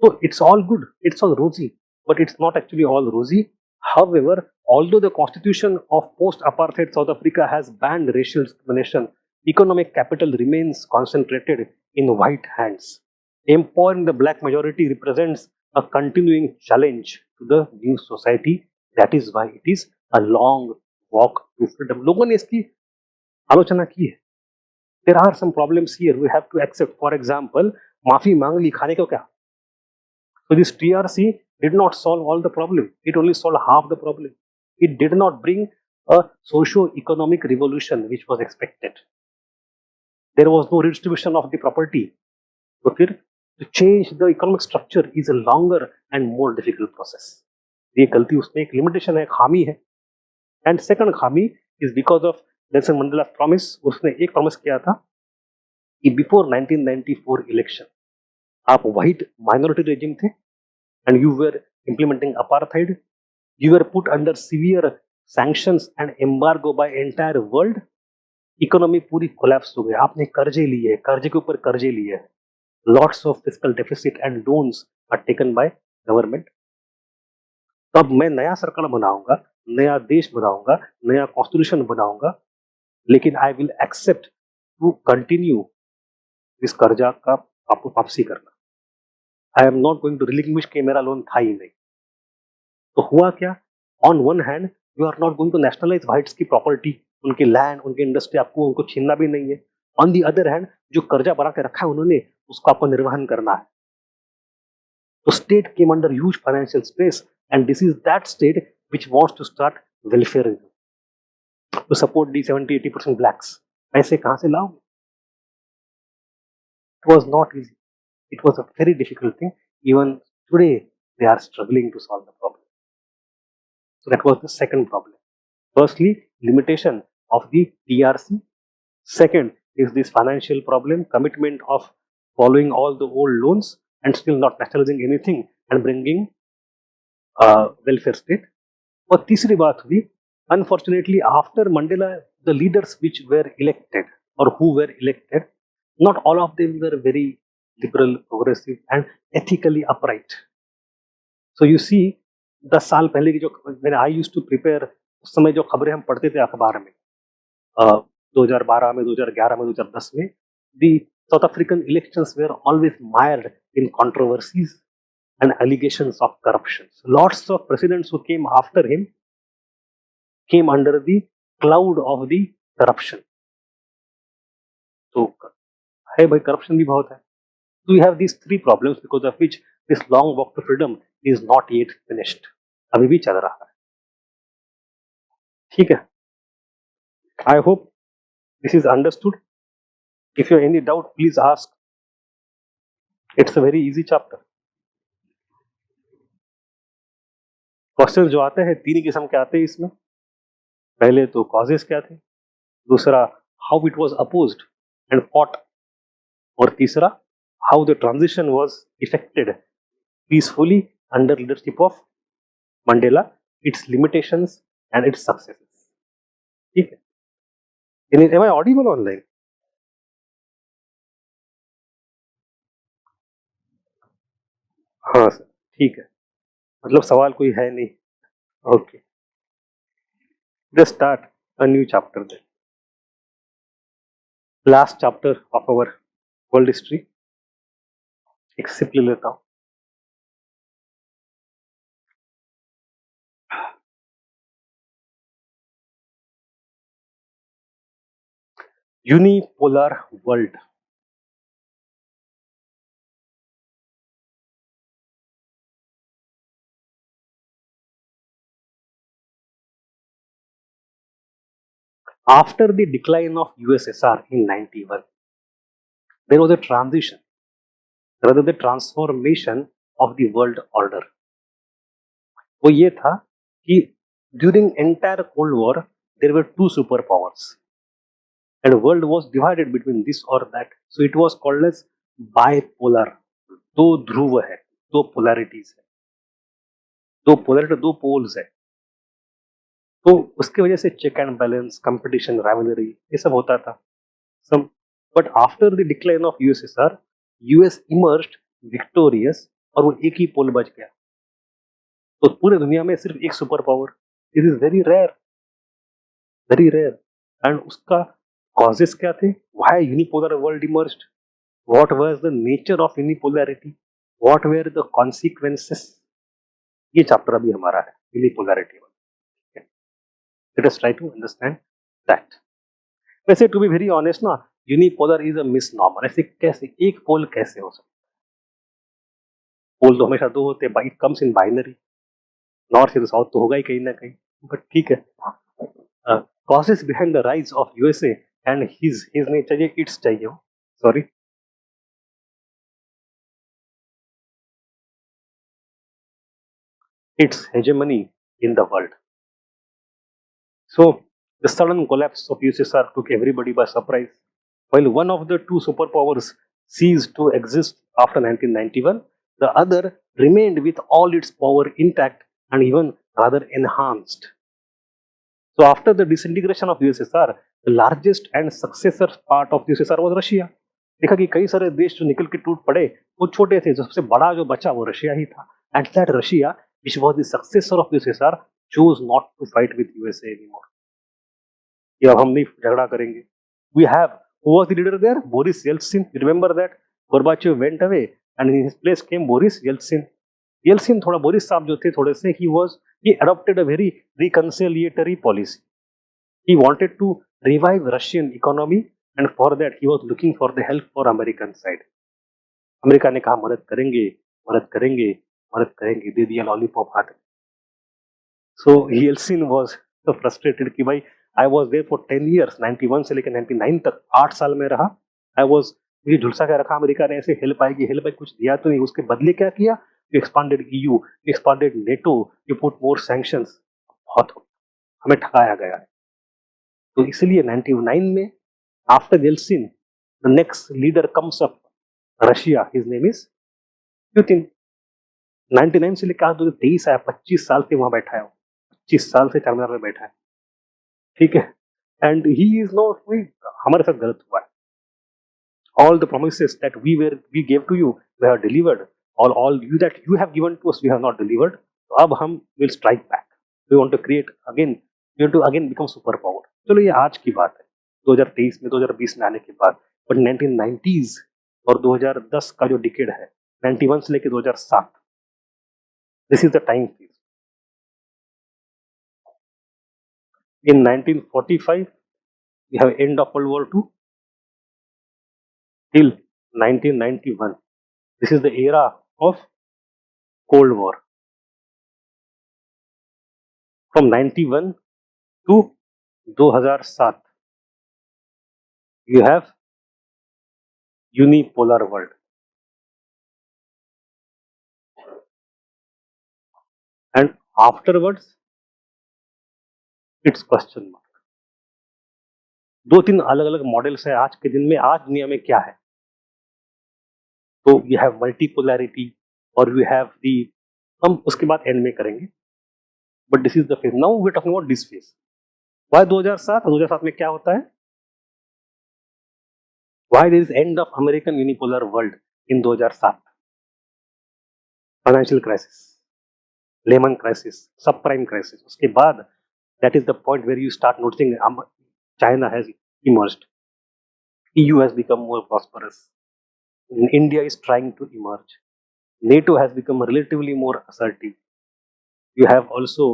so it's all good. It's all rosy, but it's not actually all rosy. However, although the constitution of post-apartheid South Africa has banned racial discrimination, economic capital remains concentrated in white hands. Empowering the black majority represents a continuing challenge to the new society. That is why it is a long walk to freedom. लोगों ने इसकी आलोचना की है. There are some problems here we have to accept. For example, माफी मांग ली, खाने को क्या? So this TRC did not solve all the problem. It only solved half the problem. It did not bring a socio-economic revolution which was expected. There was no redistribution of the property. So फिर to change the economic structure is a longer and more difficult process. ये गलती उसमें एक limitation है, खामी है. And second खामी is because of Nelson Mandela's promise. उसने एक promise किया था कि before 1994 election आप white minority regime थे and you were implementing apartheid. You were put under severe sanctions and embargo by entire world. Economy पूरी collapse हो गई. आपने कर्जे लिए, कर्जे के ऊपर कर्जे लिए. Lots of fiscal deficit and loans are taken by government. तो अब मैं नया सरकार बनाऊंगा, नया देश बनाऊंगा, नया कॉन्स्टिट्यूशन बनाऊंगा, लेकिन I will accept to continue इस कर्जा का आपको वापसी करना. I am not going to relinquish कि मेरा लोन था ही नहीं. तो हुआ क्या? On one hand you are not going to nationalise whites की प्रॉपर्टी, उनके लैंड, उनके इंडस्ट्री, आपको उनको छीनना भी नहीं है. ऑन दी अदर हैंड जो कर्जा बना के रखा है उन्होंने, उसको आपको निर्वहन करना है. तो state came under huge financial stress and this is that state which wants to start welfarism to support the 70-80% blacks. पैसे कहां से लाओगे? It was not easy. It was a very difficult thing. Even today, they are struggling to solve the problem. So that was the second problem. Firstly, limitation of the TRC. Second is this financial problem, commitment of following all the old loans and still not nationalizing anything and bringing welfare state. और तीसरी बात हुई, unfortunately, after Mandela, the leaders which were elected or who were elected, not all of them were very liberal, progressive and ethically upright. So you see, 10 साल पहले की जो मैंने आई used to prepare, उस समय जो खबरें हम पढ़ते थे अखबार में 2012 में, 2011 में, 2010 में, the South African elections were always mired in controversies and allegations of corruption. Lots of presidents who came after him came under the cloud of the corruption. तो है भाई, corruption भी बहुत है. So we have these three problems because of which this long walk to freedom is not yet finished. अभी भी चल रहा है. ठीक है? I hope this is understood. If you have any doubt, please ask. It's a very easy chapter. Question जो आते हैं तीन ही किस्म के आते हैं इसमें. पहले तो कॉजेस क्या थे, दूसरा how it was opposed and fought, और तीसरा how the transition was effected peacefully under leadership of Mandela, its limitations and its successes. ठीक है? Am I audible online? हाँ सर, ठीक है. मतलब सवाल कोई है नहीं. Okay, let's start a new chapter then. Last chapter of our world history. एक सिप ले लेता हूँ. Unipolar world. After the decline of USSR in 91, there was a transition, rather the transformation of the world order. वो ये था कि during entire Cold War there were two superpowers and world was divided between this or that. So it was called as bipolar. दो ध्रुव है, दो polarities है. दो polar दो पोल्स है, तो उसकी वजह से check and balance, competition, rivalry, ये सब होता था सब. But after the decline of USSR, US emerged victorious, और वो एक ही पोल बच गया. तो पूरे दुनिया में सिर्फ एक super power. This is very rare, very rare. And उसका कॉजेस क्या थे? Why unipolar world emerged, what was the nature of unipolarity, what were the consequences, ये चैप्टर अभी हमारा है unipolarity. Let us try to understand that. वैसे to be very honest ना, unipolar is a misnomer. ऐसे कैसे एक पोल कैसे हो सकता है? पोल तो हमेशा दो होते हैं, it comes in binary. North से तो साउथ तो होगा ही कहीं ना कहीं, बट ठीक है. Causes behind the rise of USA and his नहीं चाहिए, इट्स चाहिए. Sorry, its hegemony in the world. So, the sudden collapse of USSR took everybody by surprise. While one of the two superpowers ceased to exist after 1991, the other remained with all its power intact and even rather enhanced. So, after the disintegration of USSR, the largest and successor part of USSR was Russia. देखा कि कई सारे देश जो निकल के टूट पड़े वो छोटे थे, जो सबसे बड़ा जो बचा वो रशिया ही था. And that Russia which was the successor of USSR chose not to fight with USA anymore. ये अब हम नहीं झगड़ा करेंगे. We have, who was the leader there? Boris Yeltsin. You remember that? Gorbachev went away and in his place came Boris Yeltsin. Yeltsin थोड़ा Boris साहब जो थे थोड़े से, he adopted a very reconciliatory policy. He wanted to revive Russian economy and for that he was looking for the help for American side. America ने कहा मदद करेंगे, मदद करेंगे, मदद करेंगे, दे दिया लॉलीपॉप हाथ में. So Yeltsin was so frustrated कि भाई I was there for 10 years, 91 से लेकर 99 तक 8 साल में रहा. आई वाज, मुझे झुलसा के रखा, अमेरिका ने ऐसे हेल्प आएगी हेल्प आएगी, कुछ दिया तो नहीं. उसके बदले क्या किया? You expanded EU, you expanded NATO, you put more sanctions. बहुत हो, हमें ठगाया गया है. तो इसलिए 99 में after Yeltsin the next leader comes up Russia, his name is Putin. 99 से लेकर आज 2023 आया, 25 साल से वहां बैठा है, 25 साल से चारमीनार में बैठा है. ठीक है. एंड ही इज नॉट, हमारे साथ गलत हुआ है. All the promises that we gave to you we have delivered, all you that you have given to us we have not delivered. तो अब हम will strike back. We want to create again, we want to again become super power. चलो ये आज की बात है, 2023 में 2020 में आने के बाद. बट 1990s और 2010 का जो डिकेड है, 91 से लेकर 2007, this is the time phase. In 1945, we have end of World War II till 1991. This is the era of Cold War. From 91 to 2007, you have unipolar world. And afterwards, it's question mark. दो तीन अलग अलग models है आज के दिन में. आज दुनिया में क्या है? तो वी हैव मल्टीपोलैरिटी और वी हैव दी, हम उसके बाद एंड में करेंगे. But this is the phase. Now we are talking about this phase. Why 2007 में क्या होता है? Why there is end of American unipolar world in 2007? Financial crisis, Lehman crisis, subprime crisis. उसके बाद that is the point where you start noticing China has emerged, EU has become more prosperous, India is trying to emerge, NATO has become relatively more assertive. You have also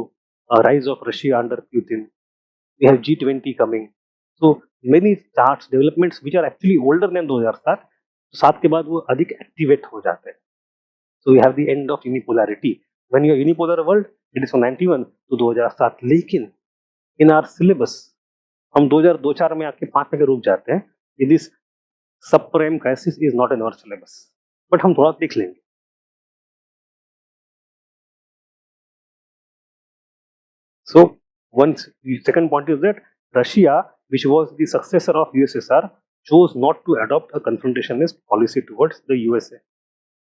a rise of Russia under Putin. We have G20 coming. So many charts developments which are actually older than 2007. सात के बाद वो अधिक activate हो जाते हैं. So we have the end of unipolarity. When you are unipolar world, it is from 91 to 2007. लेकिन in our syllabus हम 2002-4 में आके 5 में रुक जाते हैं. This subprime crisis is not in our syllabus. But हम थोड़ा देख लेंगे. So second point is that Russia, which was the successor of USSR, chose not to adopt a confrontationist policy towards the USA.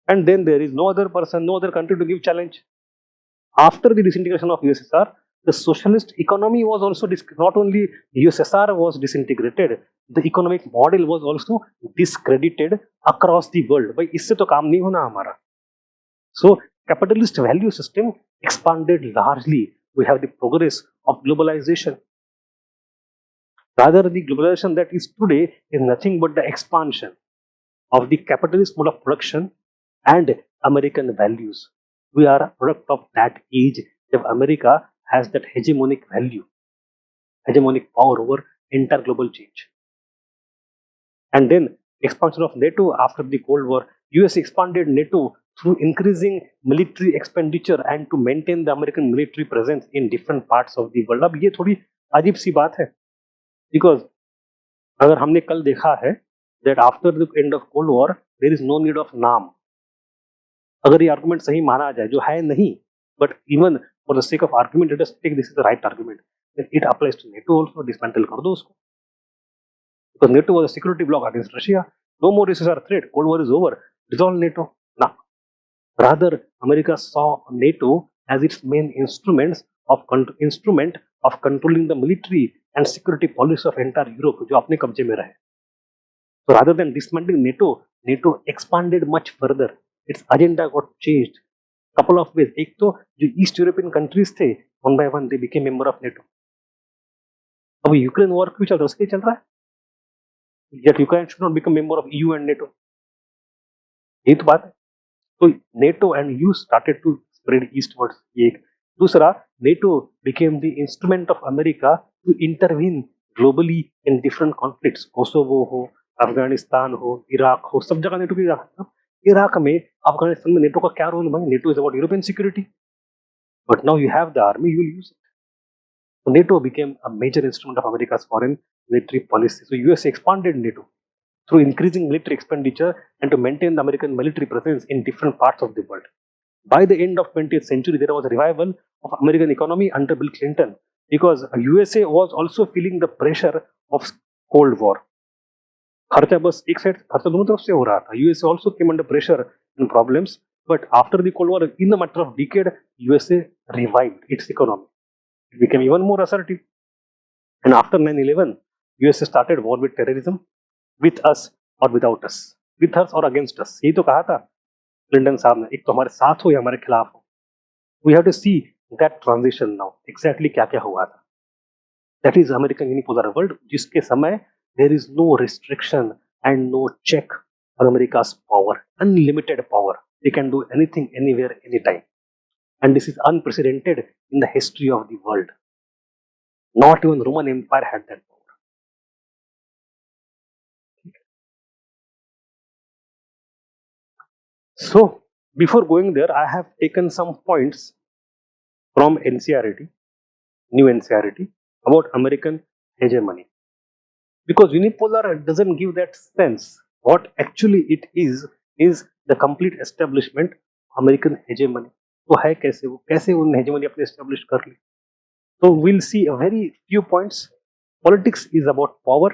And then there is no other person, no other country to give challenge. After the disintegration of USSR, the socialist economy was also not only USSR was disintegrated, the economic model was also discredited across the world. भाई इससे तो काम नहीं होना हमारा. So capitalist value system expanded largely. We have the progress of globalization. Rather, the globalization that is today is nothing but the expansion of the capitalist mode of production and American values. We are a product of that age if America has that hegemonic value, hegemonic power over entire global change. And then expansion of NATO after the Cold War. US expanded NATO through increasing military expenditure and to maintain the American military presence in different parts of the world. अब ये थोड़ी अजीब सी बात है, because अगर हमने कल देखा है that after the end of Cold War there is no need of नाम. अगर ये आर्गुमेंट सही माना जाए, जो है नहीं, but even for the sake of argument let us take this is the right argument, then it applies to NATO also. Dismantle कर दो उसको, because NATO was a security bloc against Russia. No more USSR threat. Cold War is over. Dissolve NATO. Nah. Rather, America saw NATO as its main instrument of controlling the military and security policy of entire Europe, जो अपने कब्जे में रहे. So rather than dismantling NATO, NATO expanded much further. Its agenda got changed. Couple of ways. एक तो जो east European countries थे, one by one they became member of NATO. अब यूक्रेन वॉर क्यों चल रहा है? उसके चल रहा है. Yet Ukraine should not become member of EU and NATO. यही तो बात है. तो NATO and EU started to spread eastwards. ये एक. दूसरा, NATO became the instrument of America to intervene globally in different conflicts. Kosovo हो, अफगानिस्तान हो, इराक हो, सब जगह नेटो की. इराक में, अफगानिस्तान में नेटो का क्या रोल भाई? NATO is about European security. But now you have the army, you will use it. So NATO became a major instrument of America's foreign military policy. So US expanded NATO through increasing military expenditure and to maintain the American military presence in different parts of the world. By the end of 20th century, there was a revival of American economy under Bill Clinton, because USA was also feeling the pressure of Cold War. खर्चा बस एक side, खर्चा दोनों तरफ से हो रहा था. USA also came under pressure and problems, but after the Cold War, in a matter of decade, USA revived its economy. It became even more assertive. And after 9/11, USA started war with terrorism, with us or without us, with us or against us. यही तो कहा था Clinton साहब ने, एक तो हमारे साथ हो या हमारे खिलाफ हो. We have to see that transition now. Exactly क्या क्या हुआ था. That is American unipolar world, जिसके समय there is no restriction and no check on America's power, unlimited power. They can do anything, anywhere, anytime. And this is unprecedented in the history of the world. Not even Roman Empire had that power. So, before going there, I have taken some points from NCRT, new NCRT, about American hegemony. Because unipolar doesn't give that sense. What actually it is the complete establishment of American hegemony. तो है कैसे वो, कैसे उन्होंने hegemony अपने establish कर ली. So we'll see a very few points. Politics is about power.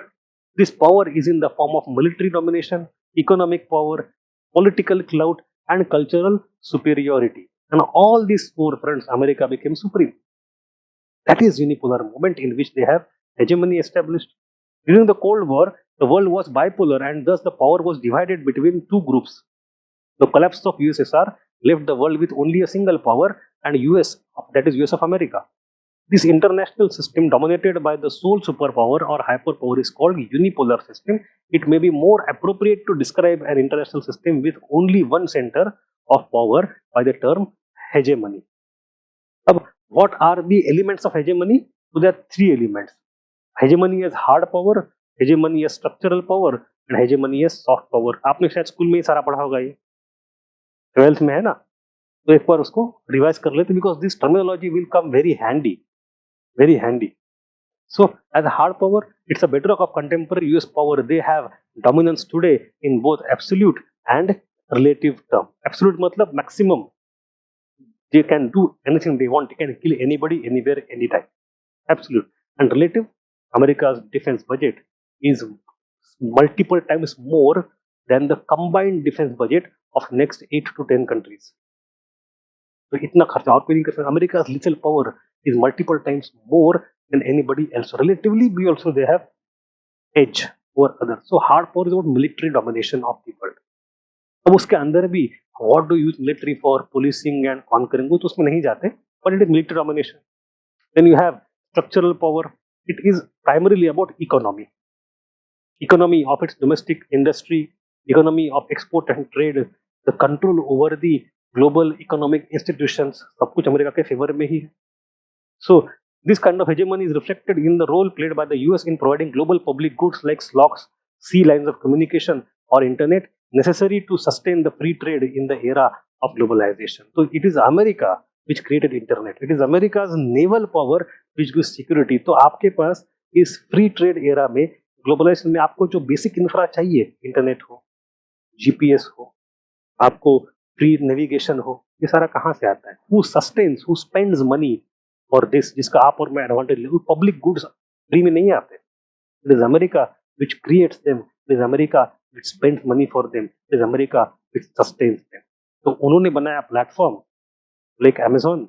This power is in the form of military domination, economic power, political clout, and cultural superiority. And all these four fronts, America became supreme. That is unipolar moment in which they have hegemony established. During the Cold War, the world was bipolar and thus the power was divided between two groups. The collapse of USSR left the world with only a single power, and US, that is US of America. This international system dominated by the sole superpower or hyperpower is called unipolar system. It may be more appropriate to describe an international system with only one center of power by the term hegemony. Now, what are the elements of hegemony? So there are three elements. Hegemony is hard power, hegemony is structural power, and hegemony is soft power. आपने शायद school में ही सारा पढ़ा होगा, ये 12th में है ना, तो एक बार उसको रिवाइज कर लेते, because this terminology will come very handy, very handy. So as a hard power, it's a bedrock of contemporary US power. They have dominance today in both absolute and relative term. Absolute मतलब maximum. They can do anything they want. They can kill anybody, anywhere, anytime. Absolute. And relative, America's defense budget is multiple times more than the combined defense budget of next 8 to 10 countries. तो इतना खर्चा और कोई नहीं कर सकता. America's lethal power is multiple times more than anybody else. Relatively, we also they have edge over others. So hard power is about military domination of the world. अब उसके अंदर भी what do you use military for policing and conquering, वो तो उसमें नहीं जाते, but it is military domination. Then you have structural power. It is primarily about economy. Economy of its domestic industry, economy of export and trade, the control over the global economic institutions, सब कुछ America के favour में ही है. So this kind of hegemony is reflected in the role played by the US in providing global public goods like stocks, sea lines of communication, or internet necessary to sustain the free trade in the era of globalization. So it is America which created internet. It is America's naval power which gives security. तो आपके पास इस free trade era में, globalisation में, आपको जो basic infra चाहिए, internet हो, GPS हो, आपको फ्री नेविगेशन हो, ये सारा कहाँ से आता है? Who sustains, who spends money for this, जिसका आप और मैं एडवांटेज ले. पब्लिक गुड्स फ्री में नहीं आते. It is America which creates them. It is America which spends money for them. It is America which sustains them. तो उन्होंने बनाया प्लेटफॉर्म लाइक अमेजोन,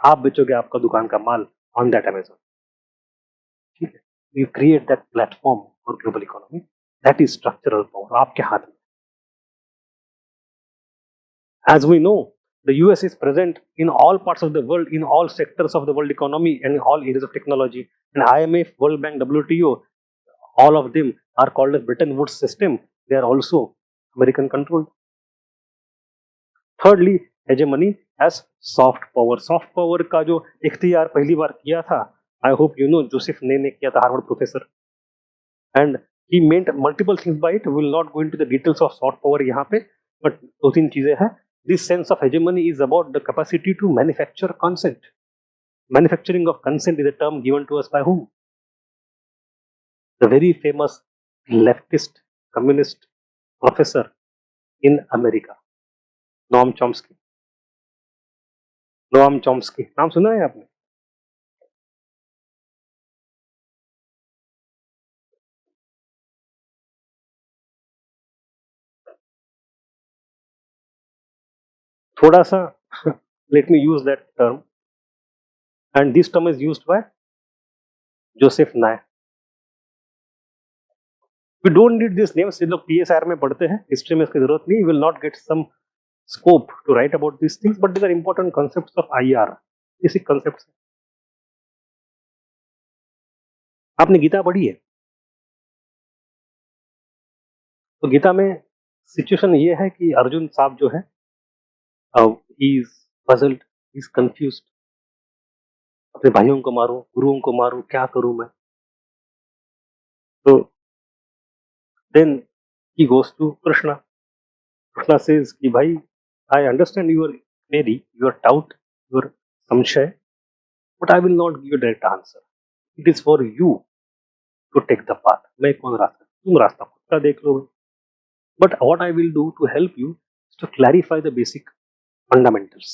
आप बेचोगे आपका दुकान का माल ऑन दैट अमेजोन. ठीक है, you create that platform for global economy. That is structural power, आपके हाथ में. As we know, the US is present in all parts of the world, in all sectors of the world economy, and in all areas of technology. And IMF, World Bank, WTO, all of them are called as Bretton Woods system. They are also American controlled. Thirdly, hegemony as soft power. Soft power का जो इख्तियार पहली बार किया था, I hope you know, Joseph ने किया था, Harvard professor. And he meant multiple things by it. We will not go into the details of soft power यहाँ पे, but दो तीन चीजें हैं. This sense of hegemony is about the capacity to manufacture consent. Manufacturing of consent is a term given to us by whom? The very famous leftist communist professor in America, Noam Chomsky. Noam Chomsky, नाम सुना है आपने? थोड़ा सा let me use that term, and this term is used by Joseph Nye. We don't need these names. ये लोग PSR में पढ़ते हैं, हिस्ट्री में इसकी जरूरत नहीं. will not get some scope to write about these things, but these are important concepts of IR. basic concepts. आपने गीता पढ़ी है? तो गीता में सिचुएशन ये है कि अर्जुन साहब जो है, he is puzzled, he is confused. अपने भाइयों को मारूं, गुरुओं को मारूं, क्या करूं मैं? तो then he goes to Krishna. Krishna says कि भाई, I understand your query, your doubt, your samshay, but I will not give you a direct answer. It is for you to take the path. मैं कौन रास्ता, तुम रास्ता खुद का देख लो. But what I will do to help you is to clarify the basic fundamentals.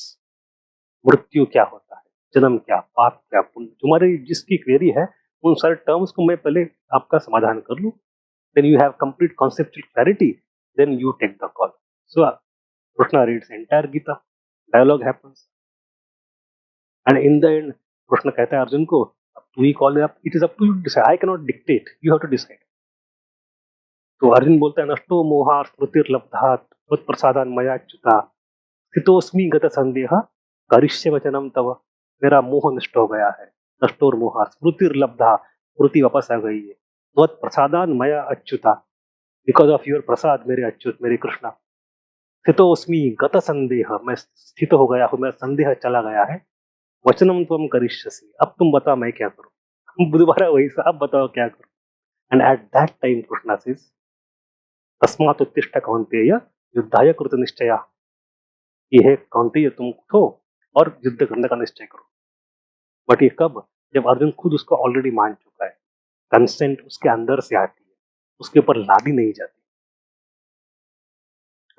मृत्यु क्या होता है, जन्म क्या, पाप क्या, पुण्य, तुम्हारी जिसकी क्वेरी है, उन सारे टर्म्स को मैं पहले आपका समाधान कर लूं. Then you have complete conceptual clarity. Then you take the call. So Krishna reads entire Gita. Dialogue happens. And in the end, Krishna कहता है अर्जुन को, अब तू ही call up. It is up to you to decide. I cannot dictate. You have to decide. तो अर्जुन बोलता है नष्टो मोहार स्मृतिर्लब्धात् त्वत्प्रसादान् मया च्युता स्थितोऽस्मि गत संदेह करिष्ये वचनम तव. मेरा मोह नष्ट हो गया है. नष्टोर मोहार स्मृतिर्लब्धा, स्मृति वापस आ गई है. त्वत्प्रसादान् मया अच्युता, बिकॉज ऑफ योर प्रसाद मेरे अच्युत, मेरे कृष्णा. स्थितोऽस्मि गत संदेह, मैं स्थित हो गया हूँ, मेरा संदेह चला गया है. वचनम त्वं करिष्यसि, अब तुम बता मैं क्या करूं. दोबारा वही सा, अब बताओ क्या करूं. And eight that time Krishna says तस्मात् उत्तिष्ठ कौन्तेय युद्धाय कृत निश्चया. ये है कौन्तेय, तुम उठो और युद्ध करने का निश्चय करो. बट ये कब? जब अर्जुन खुद उसको ऑलरेडी मान चुका है. कंसेंट उसके अंदर से आती है, उसके ऊपर लादी नहीं जाती.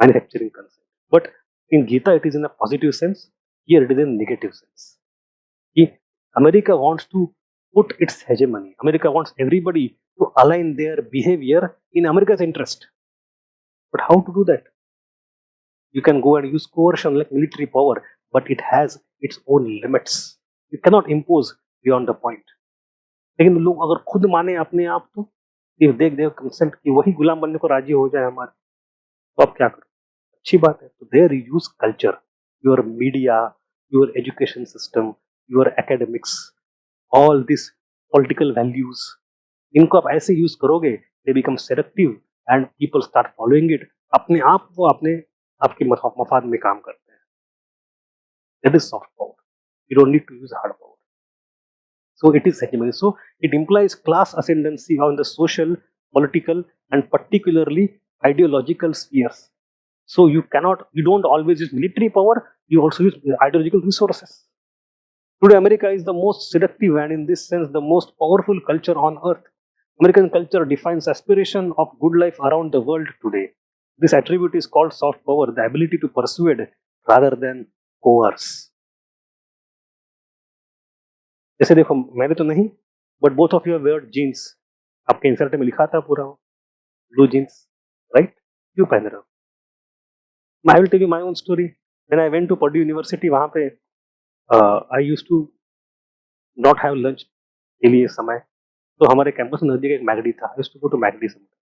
Manufacturing consent. But in Gita it is in a positive sense, here it is in negative sense. कि America wants to put its hegemony. America wants everybody to align their behaviour in America's interest. But how to do that? You can go and use coercion like military power, but it has its own limits. You cannot impose beyond the point. लेकिन लोग अगर खुद माने अपने आप तो ये देख देख कंसेंट कि वही गुलाम बनने को राजी हो जाए हमारे, तो आप क्या करो? अच्छी बात है. तो there use culture, your media, your education system, your academics, all this political values, इनको आप ऐसे यूज करोगे they become selective and people start following it. अपने आप वो अपने आपके मफाद में काम करते हैं. That is soft power. You don't need to use hard power. So it is hegemony. So it implies class ascendancy on the social, political, and particularly ideological spheres. So you don't always use military power, you also use ideological resources. Today, America is the most seductive and, in this sense, the most powerful culture on earth. American culture defines aspiration of good life around the world today. This attribute is called soft power, the ability to persuade rather than coerce. जैसे देखो, मैंने तो नहीं, but both of your wear jeans. आपके insert में लिखा था पूरा ब्लू जीन्स, राइट? क्यों पहन रहे हो? I will tell you my own story. When I went to Purdue University, वहां पे I used to not have lunch के लिए समय. तो हमारे कैंपस में नजदीक एक मैगडी था. I used to go to McD sometime.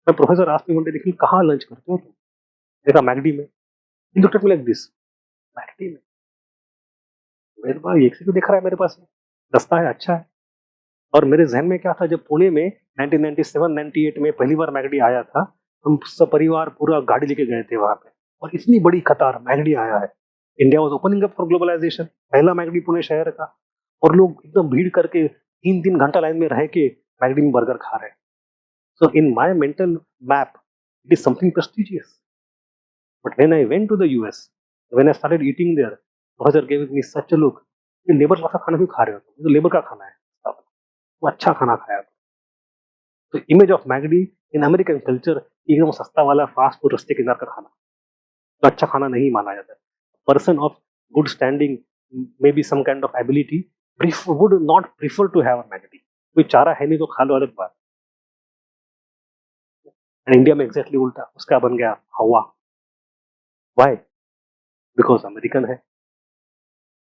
मैं professor asked me one day, देखिए कहाँ लंच करते हो तुम? देखा मैगडी में. He looked at me like this. McD में? मेरे पास एक से क्यों दिख रहा है मेरे पास? सस्ता है, अच्छा है. और मेरे जहन में क्या था, जब पुणे में 1997-98 में पहली बार मैगडी आया था, हम सब परिवार पूरा गाड़ी लेके गए थे वहां पे, और इतनी बड़ी कतार, मैगडी आया है. India was opening up for globalisation, पहला मैगडी पुणे शहर का, और लोग एकदम भीड़ करके 3-3 घंटा लाइन में रह के मैगडी में बर्गर खा रहे हैं. So in my mental map it is something prestigious. But when I went to the US, when I started eating there, professor gave me such a look, ये लेबर क्लास का खाना क्यों खा रहे हो? ये तो लेबर का खाना है, वो अच्छा खाना खाया. तो image of McD in American culture एकदम सस्ता वाला फास्ट फूड, रस्ते किनार का खाना, तो अच्छा खाना नहीं माना जाता. Person of good standing, maybe some kind of ability, would not prefer to have a McD. कोई चारा है नहीं तो खा लो, अलग बात. एंड इंडिया में एग्जैक्टली उल्टा, उसका बन गया हवा. वाई? बिकॉज अमेरिकन है.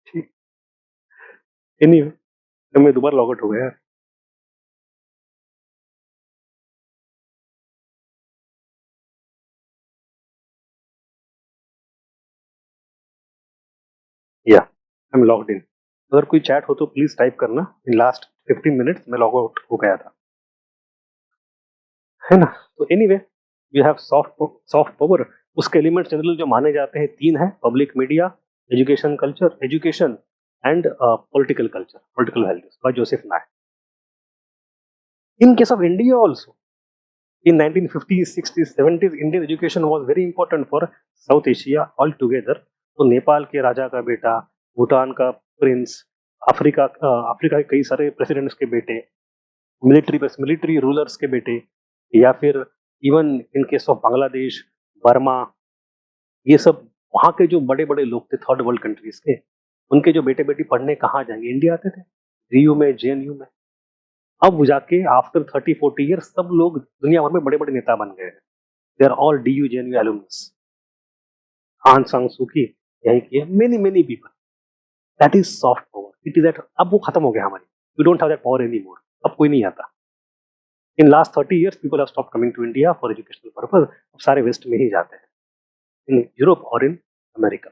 ठीक. एनीवे, मैं दोबारा लॉग आउट हो गया. या आई एम लॉग्ड इन. अगर कोई चैट हो तो प्लीज टाइप करना. इन लास्ट 15 मिनट्स में लॉग आउट हो गया था, है ना? तो anyway, you have soft power. उसके एलिमेंट्स जनरल जो माने जाते हैं 3 है: public media, education culture, education and political culture, political values, by Joseph Nye. In case of India also, in 1950s, 60s, 70s, Indian education was very important for South Asia altogether. तो नेपाल के राजा का बेटा, भूटान का Prince, Africa के कई सारे presidents के बेटे, मिलिट्री रूलर्स के बेटे, या फिर even in case of Bangladesh, Burma, ये सब वहाँ के जो बड़े बड़े लोग थे थर्ड वर्ल्ड कंट्रीज के, उनके जो बेटे बेटी पढ़ने कहाँ जाएंगे? इंडिया आते थे, जीयू में, जेएनयू में. अब जाके आफ्टर 30-40 ईयर्स सब लोग दुनिया भर में बड़े बड़े नेता बन गए हैं. They are all DU JNU alumnus. Aung San Suu Kyi यही की, many people. That is soft power. It is that. अब वो खत्म हो गया हमारी. We don't have that power any more. अब कोई नहीं आता. In last 30 years people have stopped coming to India for educational purpose. अब सारे वेस्ट में ही जाते हैं, इन यूरोप और in America.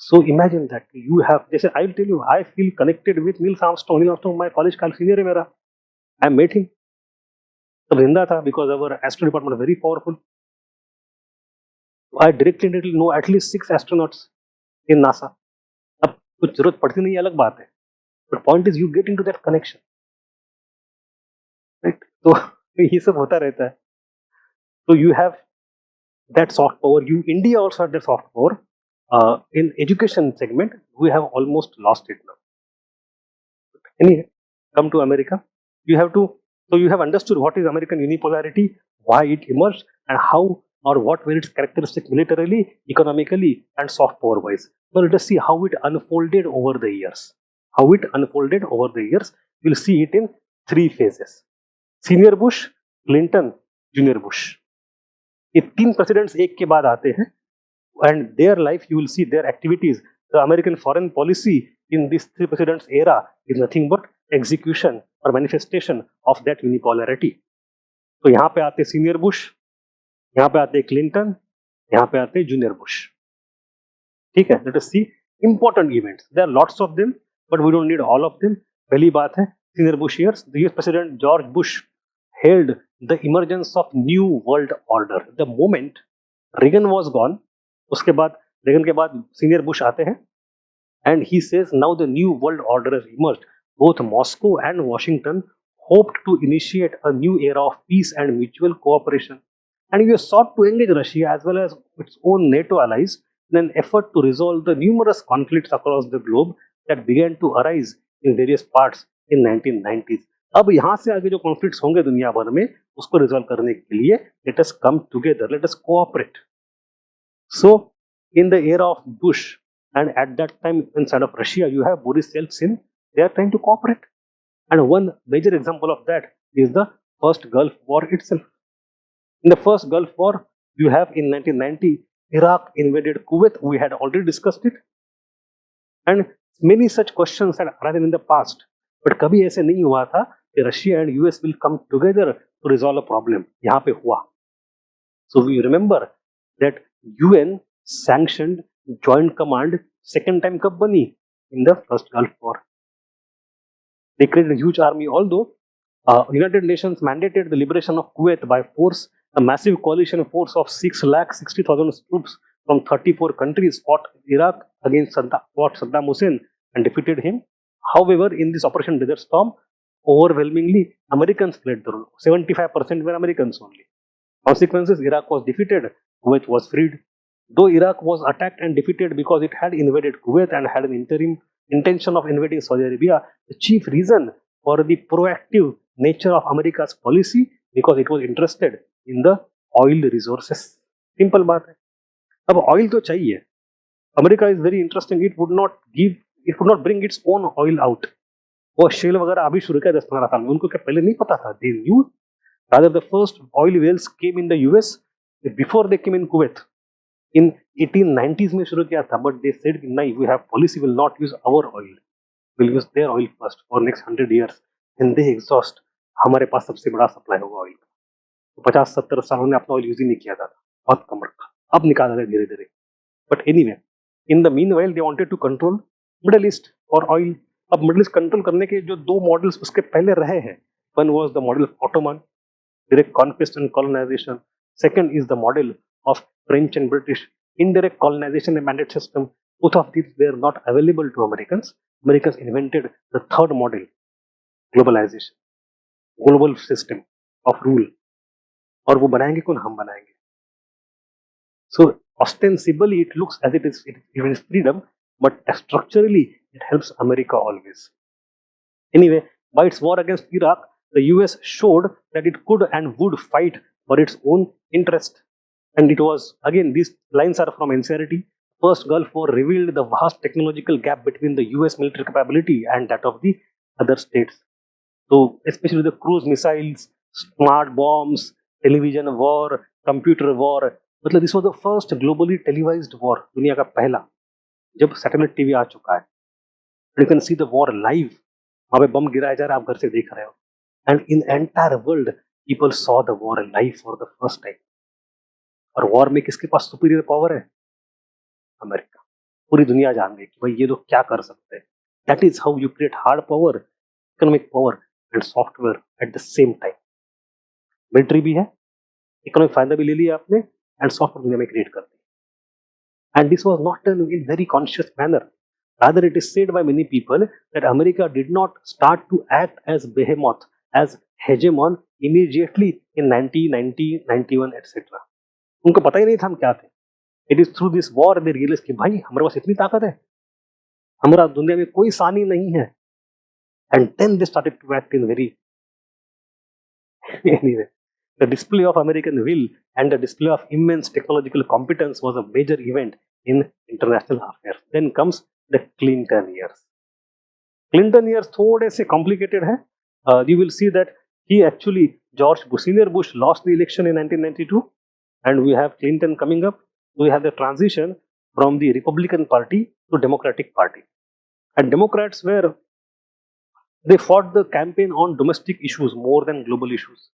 So imagine that you have, जैसे I will tell you, I feel connected with Neil Armstrong. Neil Armstrong my college का senior है मेरा. I met him. तब जिंदा था, because our astro department very powerful. I directly know at least 6 astronauts in NASA. अब कुछ जरूरत पड़ती नहीं, अलग बात है. But point is you get into that connection, right? तो ये सब होता रहता है. So you have that soft power. India also had that soft power. In education segment, we have almost lost it now. Anyway, come to America. You have understood what is American unipolarity, why it emerged, and how or what were its characteristics militarily, economically, and soft power wise. Now let us see how it unfolded over the years. We'll see it in 3 phases: Senior Bush, Clinton, Junior Bush. ये 3 presidents एक के बाद आते हैं. and their life, you will see their activities. The American foreign policy in this three presidents era is nothing but execution or manifestation of that unipolarity. तो यहाँ पे आते सीनियर बुश, यहाँ पे आते क्लिंटन, यहाँ पे आते जूनियर बुश. ठीक है, let us see important events. There are lots of them but we don't need all of them. पहली बात है senior Bush years. The US president George Bush held the emergence of new world order the moment Reagan was gone. उसके बाद Reagan के बाद senior Bush आते हैं and he says now the new world order has emerged. Both Moscow and Washington hoped to initiate a new era of peace and mutual cooperation, and we sought to engage Russia as well as its own NATO allies in an effort to resolve the numerous conflicts across the globe that began to arise in various parts in 1990s. अब यहाँ से आगे जो conflicts होंगे दुनिया भर में उसको रिजॉल्व करने के लिए let us come together, let us cooperate. So in the era of Bush, and at that time inside of Russia you have Boris Yeltsin, they are trying to cooperate, and one major example of that is the first Gulf War itself. In the first Gulf War you have in 1990 Iraq invaded Kuwait. We had already discussed it, and many such questions had arisen in the past, but कभी ऐसे नहीं हुआ था कि Russia and US will come together to resolve a problem. यहाँ पे हुआ. So we remember that UN sanctioned Joint Command second time कब बनी? In the first Gulf War. They created a huge army. Although United Nations mandated the liberation of Kuwait by force, a massive coalition force of 6,60,000 troops from 34 countries fought Iraq against Saddam Hussein and defeated him. However, in this Operation Desert Storm, overwhelmingly Americans played the role. 75% were Americans only. Consequences: Iraq was defeated, Kuwait was freed. Though Iraq was attacked and defeated because it had invaded Kuwait and had an interim intention of invading Saudi Arabia, the chief reason for the proactive nature of America's policy because it was interested in the oil resources. Simple बात है. अब oil तो चाहिए. America is very interesting. It would not bring its own oil out. वो shell वगैरह अभी शुरू किया 10-15 साल में. उनको क्या पहले नहीं पता था? They knew. Rather, the first oil wells came in the US before they came in Kuwait. In 1890s में शुरू किया था, but they said नहीं, we have policy, will not use our oil, will use their oil first for next 100 years, and they exhaust. हमारे पास सबसे बड़ा supply होगा oil का. तो 50-70 सालों में अपना ऑयल यूज ही नहीं किया था, बहुत कम रखा. अब निकाल रहे धीरे धीरे. But anyway, in the meanwhile they wanted to control Middle East और ऑयल. अब मिडल ईस्ट कंट्रोल करने के जो दो मॉडल्स उसके पहले रहे हैं. One was the model of Ottoman, direct conquest and colonization. Second is the model of French and British indirect colonization and mandate system. Both of these were not available to Americans. Americans invented the third model, globalization, global system of rule. और वो बनाएंगे कौन? हम बनाएंगे. So ostensibly it looks as it is freedom, but structurally it helps America always. Anyway, by its war against Iraq, the US showed that it could and would fight for its own interest. And it was, again, these lines are from NCERT. First Gulf War revealed the vast technological gap between the US military capability and that of the other states. So, especially the cruise missiles, smart bombs, television war, computer war. मतलब this was the first globally televised war. दुनिया का पहला, जब satellite TV आ चुका है. You can see the war live. वहाँ पे बम गिराया जा रहा है, आप घर से देख रहे हो. And in the entire world, people saw the war live for the first time. और वॉर में किसके पास सुपीरियर पावर है? अमेरिका. पूरी दुनिया जान गई कि भाई ये लोग क्या कर सकते हैं. That is how you create hard power, economic power and software at the same time. Military भी है, इकोनॉमिक फायदा भी ले लिया आपने, एंड सॉफ्टवेयर दुनिया में क्रिएट कर दी. And this was not done in very conscious manner. Rather, it is said by many people that America did not start to act as behemoth, as hegemon immediately in 1990, 91, etc. उनको पता ही नहीं था हम क्या थे. It is through this war they realized कि भाई हमारे पास इतनी ताकत है, हमारा दुनिया में कोई सानी नहीं है. And then they started to act in very anyway. The display of American will and the display of immense technological competence was a major event in international affairs. Then comes the Clinton years. Clinton years थोड़े से complicated है. You will see that he actually, George Bush, Senior Bush lost the election in 1992, and we have Clinton coming up. we have the transition from the Republican Party to Democratic Party. And Democrats were, they fought the campaign on domestic issues more than global issues.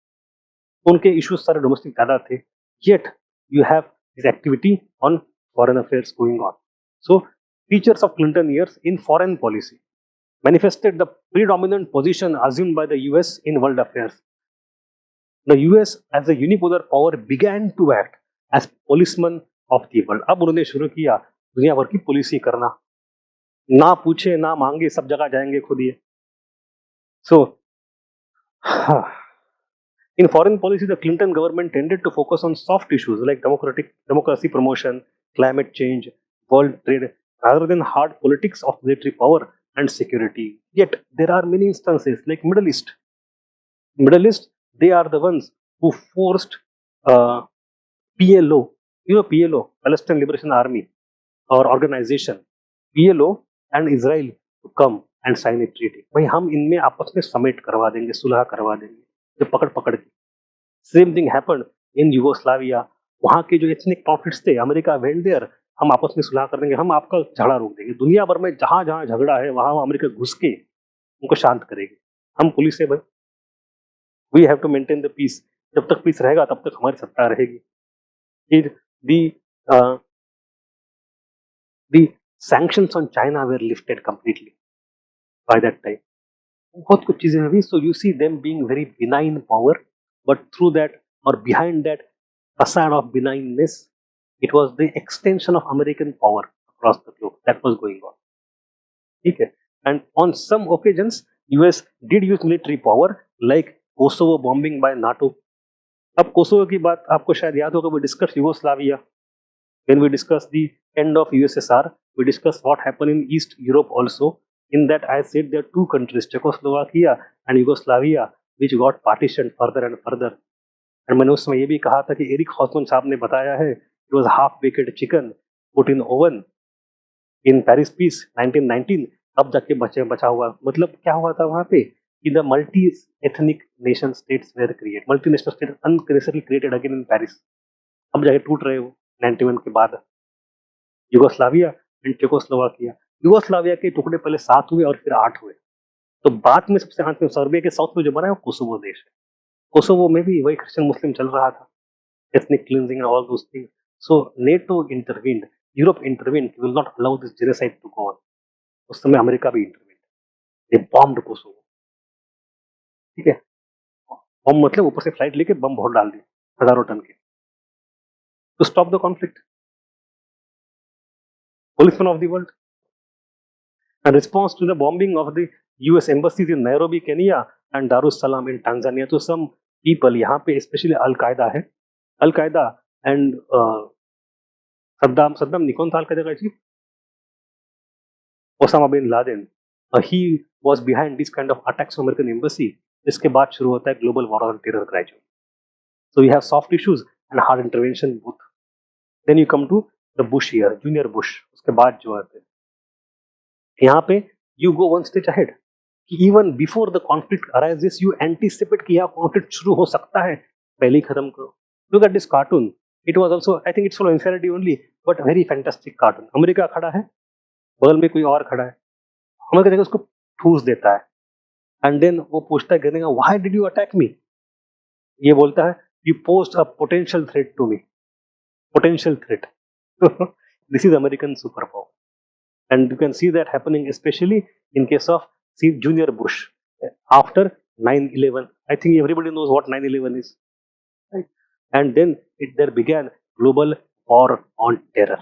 उनके issues सारे domestic ज़्यादा थे. Yet you have this activity on foreign affairs going on. So features of Clinton years in foreign policy manifested the predominant position assumed by the US in world affairs. The US as a unipolar power began to act as policeman of the world. अब उन्होंने शुरू किया दुनिया भर की policy करना, ना पूछे ना मांगे सब जगह जाएंगे खुद ये. So in foreign policy, the Clinton government tended to focus on soft issues like democracy promotion, climate change, world trade, rather than hard politics of military power and security. Yet there are many instances like Middle East. Middle East, they are the ones who forced PLO, PLO, Palestine Liberation Army or organization, PLO and Israel to come and sign a treaty. भाई हम इनमें आपस में समेट करवा देंगे, सुलह करवा देंगे, जो पकड़ पकड़ के. Same thing happened in Yugoslavia. वहाँ के जो एथनिक कॉन्फ्लिक्ट्स थे, अमेरिका वेंट देयर, हम आपस में सुलह कर देंगे, हम आपका झगड़ा रोक देंगे. दुनिया भर में जहाँ जहाँ झगड़ा है वहाँ अमेरिका घुस के उनको शांत करेगी. हम पुलिस है भाई, we have to maintain the peace. जब तक पीस रहेगा तब तक हमारी सत्ता रहेगी. The sanctions on China were lifted completely by that time. बहुत कुछ चीजें हुई. So you see them being very benign power, but through that or behind that facade of benignness, it was the extension of American power across the globe that was going on. Okay, and on some occasions, US did use military power, like Kosovo bombing by NATO. अब Kosovo की बात आपको शायद याद होगा. We discussed Yugoslavia. When we discussed the end of USSR, we discussed what happened in East Europe also. In that, I said there are two countries, Czechoslovakia and Yugoslavia, which got partitioned further and further. And मैंने उस समय ये भी कहा था कि Eric हॉसमैन साहब ने बताया है, it was half-baked chicken put in oven in Paris Peace 1919. अब जाके बचा हुआ. मतलब क्या हुआ था वहाँ पे कि the multi-ethnic nation states were created, multinational states unnecessarily created again in Paris. अब जाके टूट रहे हो 91 के बाद. Yugoslavia and Czechoslovakia. यूगोस्लाविया के टुकड़े पहले 7 हुए और फिर 8 हुए. तो बाद में सबसे अंत में सर्बिया के साउथ में जो बना है वो कोसोवो देश है. कोसोवो में भी वही क्रिश्चियन मुस्लिम चल रहा था, ethnic cleansing and all those things. So NATO intervened, Europe intervened, will not allow this genocide to go on. उस समय अमेरिका भी इंटरवीन्ड. दे बॉम्ब्ड कोसोवो. ठीक है, बम मतलब ऊपर से फ्लाइट लेके बम बहुत डाल दिए हजारों टन के, to stop the conflict. Policeman of the world. In response to the bombing of the US embassies in Nairobi, Kenya and Darussalam in Tanzania, तो some people यहाँ पे especially Al-Qaeda है, Al-Qaeda and सद्दाम नहीं, कौन था Al-Qaeda का chief? Osama bin Laden. He was behind this kind of attacks on American embassy. इसके बाद शुरू होता है global war on terror gradually. So you have soft issues and hard intervention both. Then you come to the Bush year, Junior Bush. उसके बाद जो आते हैं यहाँ पे you go one stage ahead. कि even before the conflict arises, you anticipate कि यहाँ conflict शुरू हो सकता है, पहले ही खत्म करो. Look at this cartoon. It was also, I think it's for insanity only, but very fantastic cartoon. America खड़ा है, बगल में कोई और खड़ा है, अमेरिका देखो उसको ठूस देता है, and then वो पूछता है कहने का, why did you attack me? ये बोलता है, you posed a potential threat to me. Potential threat. This is American superpower, and you can see that happening especially in case of Junior Bush after 9/11. I think everybody knows what 9/11 is, right? And then there began global war on terror,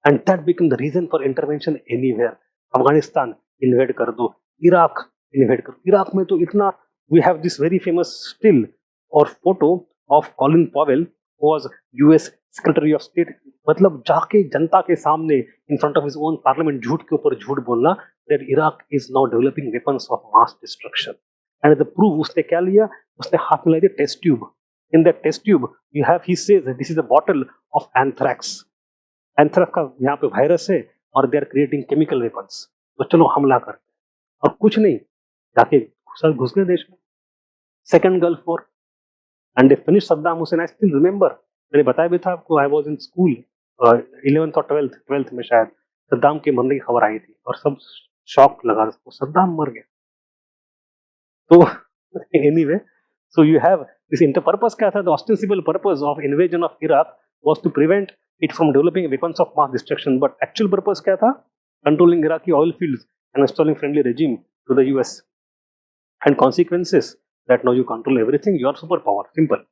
and that became the reason for intervention anywhere. Afghanistan invade कर दो, Iraq invade कर. Iraq में तो इतना, we have this very famous still or photo of Colin Powell, who was US Secretary of State. मतलब जाके जनता के सामने in front of his own parliament झूठ के ऊपर झूठ बोलना that Iraq is now developing weapons of mass destruction. And the proof उसने क्या लिया? उसने हाथ में लाई थी test tube. In that test tube you have, he says that this is a bottle of anthrax. Anthrax का यहाँ पे वायरस है और they are creating chemical weapons. तो चलो हमला करते हैं. और कुछ नहीं, जाके घुस गए देश में. Second Gulf War, and they finished Saddam Hussein. I still remember मैंने बताया भी था आपको, I was in school 11th और 12th में शायद, सद्दाम के मरने की खबर आई थी और सब शॉक लगा उसको, सद्दाम मर गया। तो anyway, so you have this inter purpose क्या था, the ostensible purpose of invasion of Iraq was to prevent it from developing weapons of mass destruction, but actual purpose क्या था, controlling Iraqi oil fields and installing friendly regime to the US, and consequences that now you control everything, you are superpower, simple.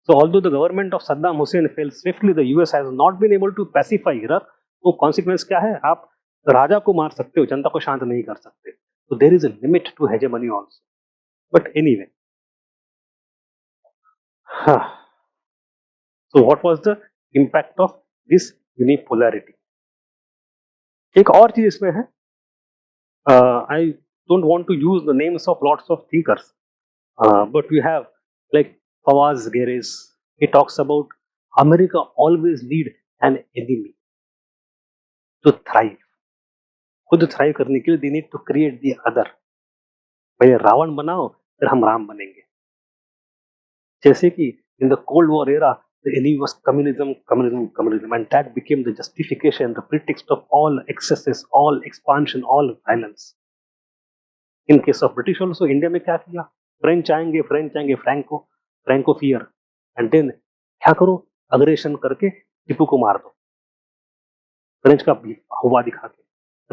So although the government of Saddam Hussein fell swiftly, the US has not been able to pacify Iraq. तो consequence क्या है, आप राजा को मार सकते हो, जनता को शांत नहीं कर सकते, so there is a limit to hegemony also. But anyway, so what was the impact of this unipolarity? एक और चीज इसमें है, I don't want to use the names of lots of thinkers, but we have like Fawaz Geres. He talks about America always need an enemy to thrive. खुद thrive करने के लिए they need to create the other. पहले रावण बनाओ फिर हम राम बनेंगे। जैसे कि in the Cold War era, the enemy was communism, and that became the justification, the pretext of all excesses, all expansion, all violence. In case of British also, India में क्या किया, फ्रेंच आएंगे, फ्रैंको फियर, एंड देन क्या करो, aggression करके टीपू को मार दो, फ्रेंच का हुआ दिखा के,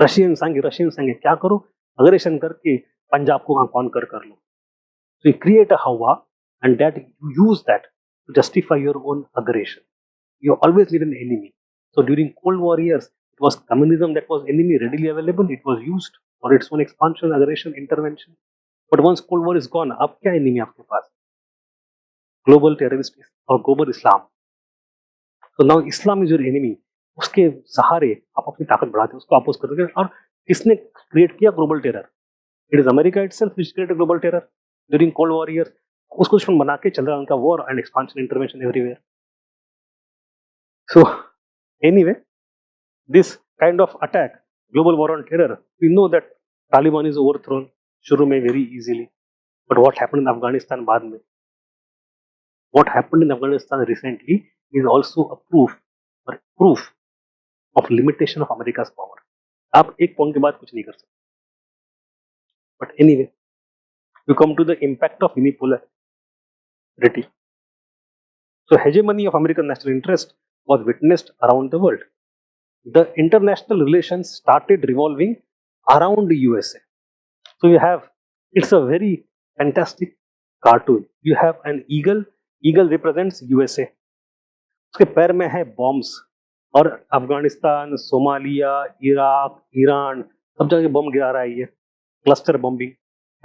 रशियंस आएंगे, क्या करो, अग्रेशन करके पंजाब को कॉन्कर कर लो. So you create a Hawa, and that you use that to justify your own aggression. You always need an enemy. So during Cold War years, it was communism that was enemy readily available. It was used for its own expansion, aggression, intervention. But once Cold War is gone, अब क्या enemy आपके पास? Global terrorist or global Islam. So now Islam is your enemy. उसके सहारे आप अपनी ताकत बढ़ाते हैं, उसको अपोज करते हैं. और किसने क्रिएट किया global terror? It is America itself which created global terror during Cold War year. उसको दुश्मन बना के चल रहा है उनका war and expansion, intervention everywhere. So anyway, this kind of attack, global war on terror, we know that Taliban is overthrown शुरू में very easily. But what happened in Afghanistan बाद में, what happened in Afghanistan recently is also a proof of limitation of America's power. आप एक point के बाद कुछ नहीं कर सकते. But anyway, we come to the impact of unipolarity. So hegemony of American national interest was witnessed around the world. The international relations started revolving around the USA. So you have, it's a very fantastic cartoon. You have an eagle represents USA. उसके पैर में है bombs, और Afghanistan, Somalia, Iraq, Iran, सब जगह बम गिरा रहा है ये, cluster bombing,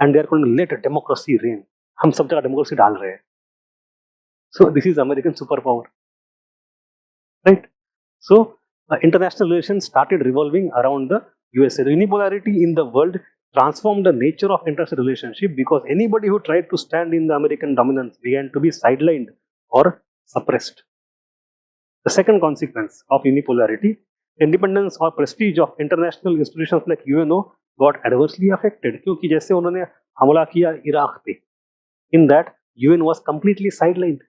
and they are going to let democracy rain. हम सब जगह डेमोक्रेसी डाल रहे हैं. So this is American super power, right? So international relations started revolving around the USA. The unipolarity in the world transformed the nature of international relationship, because anybody who tried to stand in the American dominance began to be sidelined or suppressed. The second consequence of unipolarity, independence or prestige of international institutions like UNO got adversely affected. क्योंकि जैसे उन्होंने हमला किया Iraq पे, in that UN was completely sidelined.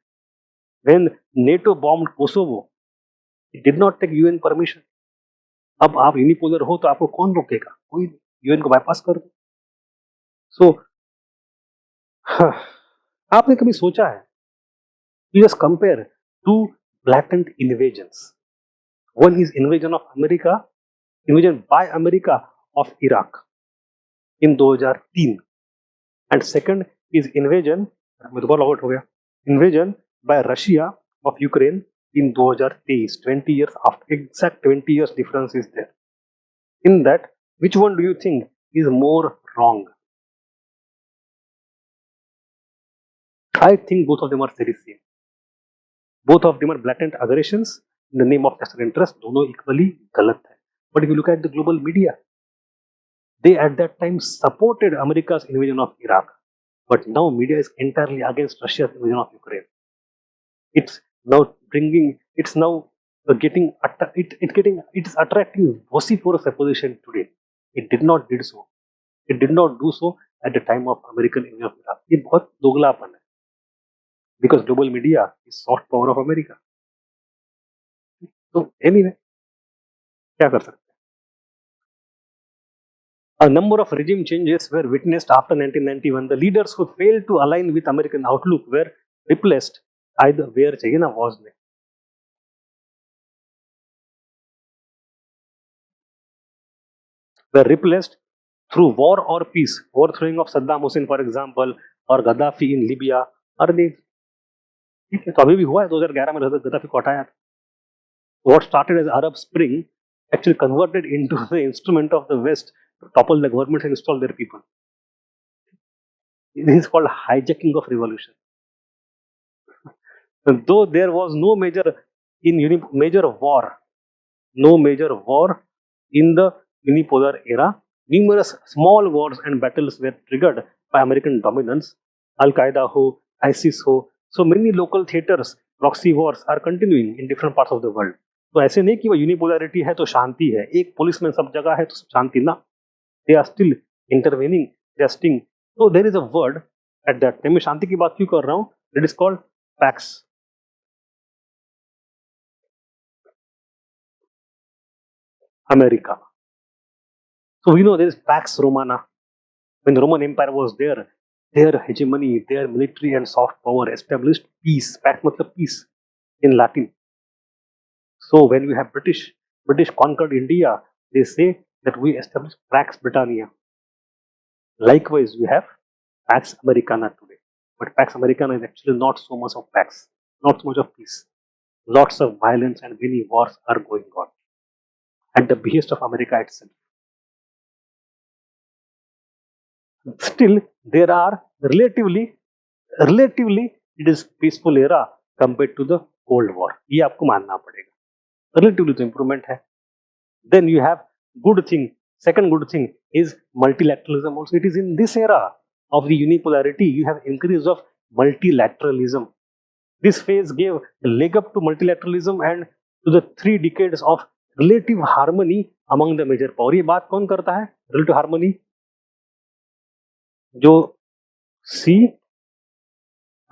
When NATO bombed Kosovo, it did not take UN permission. अब आप unipolar हो तो आपको कौन रोकेगा? कोई नहीं, यूएन को बाईपास कर दो. सो आपने कभी सोचा है, you just compare to blatant invasions. One is invasion of America, invasion by America of Iraq in 2003, and second is invasion, दोबारा आउट हो गया, invasion by Russia of Ukraine in 2023, 20 years after, exact 20 years difference is there. In that, which one do you think is more wrong? I think both of them are very same. Both of them are blatant aggressions in the name of national interest. दोनों equally गलत है. But if you look at the global media, they at that time supported America's invasion of Iraq. But now media is entirely against Russia's invasion of Ukraine. It's now bringing, it's now getting, it is attracting vociferous opposition today. It did not do so at the time of American invasion of Iraq. ये बहुत दोगलापन है, because global media is soft power of America. तो anyway क्या कर सकते हैं. A number of regime changes were witnessed after 1991. The leaders who failed to align with American outlook were replaced either where चाहिए ना was में. Were replaced through war or peace. Overthrowing of Saddam Hussein, for example, or Gaddafi in Libya. और नहीं ठीक है, तो अभी भी हुआ है. 2011 में गद्दाफी को हटाया. What started as Arab Spring actually converted into the instrument of the West to topple the government and install their people. This is called hijacking of revolution. Though there was no major major war, no major war in the unipolar era, numerous small wars and battles were triggered by American dominance. Al Qaeda ho, ISIS ho, so many local theaters, proxy wars are continuing in different parts of the world. तो ऐसे नहीं कि वो unipolarity है तो शांति है, एक police में सब जगह है तो शांति ना. They are still intervening, testing. तो there is a word at that time. मैं शांति की बात क्यों कर रहा हूँ? It is called Pax America. So we know there is Pax Romana. When the Roman Empire was there, their hegemony, their military and soft power established peace. Pax matlab peace in Latin. So when we have British conquered India, they say that we established Pax Britannia. Likewise, we have Pax Americana today. But Pax Americana is actually not so much of Pax, not so much of peace. Lots of violence and many wars are going on at the behest of America itself. Still, there are relatively it is peaceful era compared to the Cold War. ये आपको मानना पड़ेगा. Relatively तो improvement है. Then you have good thing. Second good thing is multilateralism. Also, it is in this era of the unipolarity you have increase of multilateralism. This phase gave a leg up to multilateralism and to the 3 decades of relative harmony among the major power. ये बात कौन करता है? Relative harmony जो सी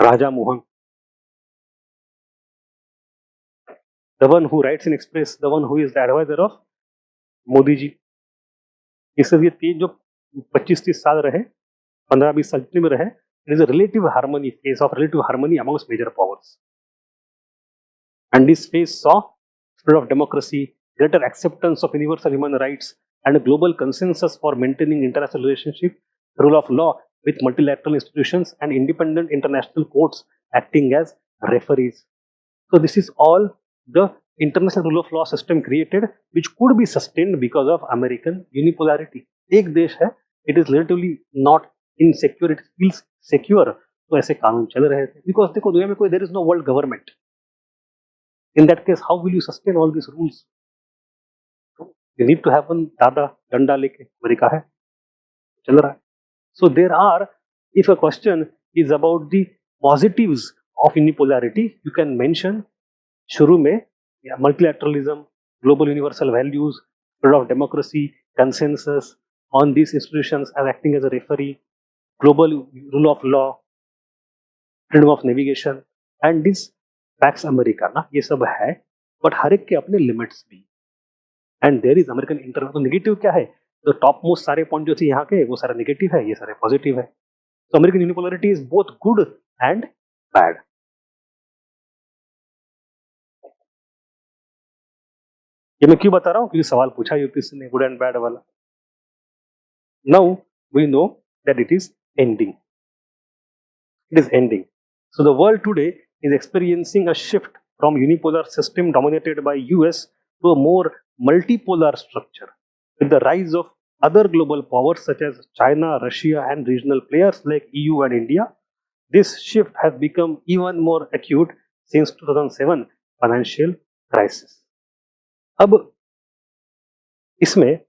Raja Mohan, the one who writes in Express, the one who is the advisor of Modi ji. इससे ये 3 जो 25-30 साल रहे, 15-20 साल जितने में रहे, it is a relative harmony, phase of relative harmony amongst major powers. And this phase saw spread of democracy, greater acceptance of universal human rights, and a global consensus for maintaining international relationship, rule of law with multilateral institutions and independent international courts acting as referees. So this is all the international rule of law system created, which could be sustained because of American unipolarity. एक देश है, it is relatively not insecure, it feels secure, तो ऐसे कानून चल रहे थे. Because देखो दुनिया में कोई there is no world government. In that case, how will you sustain all these rules? You need to have one दादा डंडा लेके अमेरिका है, चल रहा है. So there are, if a question is about the positives of unipolarity, you can mention शुरू में multilateralism, global universal values, spread of democracy, consensus on these institutions as acting as a referee, global rule of law, freedom of navigation, and this Pax America ना ये सब है, but हर एक के अपने limits भी. And there is American intervention. तो negative क्या है? तो टॉप मोस्ट सारे पॉइंट जो थे यहाँ के वो सारे नेगेटिव है, ये सारे पॉजिटिव है. तो American unipolarity is both good and bad. ये मैं क्यों बता रहा हूँ? क्योंकि सवाल पूछा यूपीएससी ने गुड एंड बैड वाला. Now we know that it is ending. It is ending. So the world today is experiencing a shift from unipolar system dominated by US to a more multipolar structure. With the rise of other global powers such as China, Russia, and regional players like EU and India, this shift has become even more acute since 2007 financial crisis. अब इसमें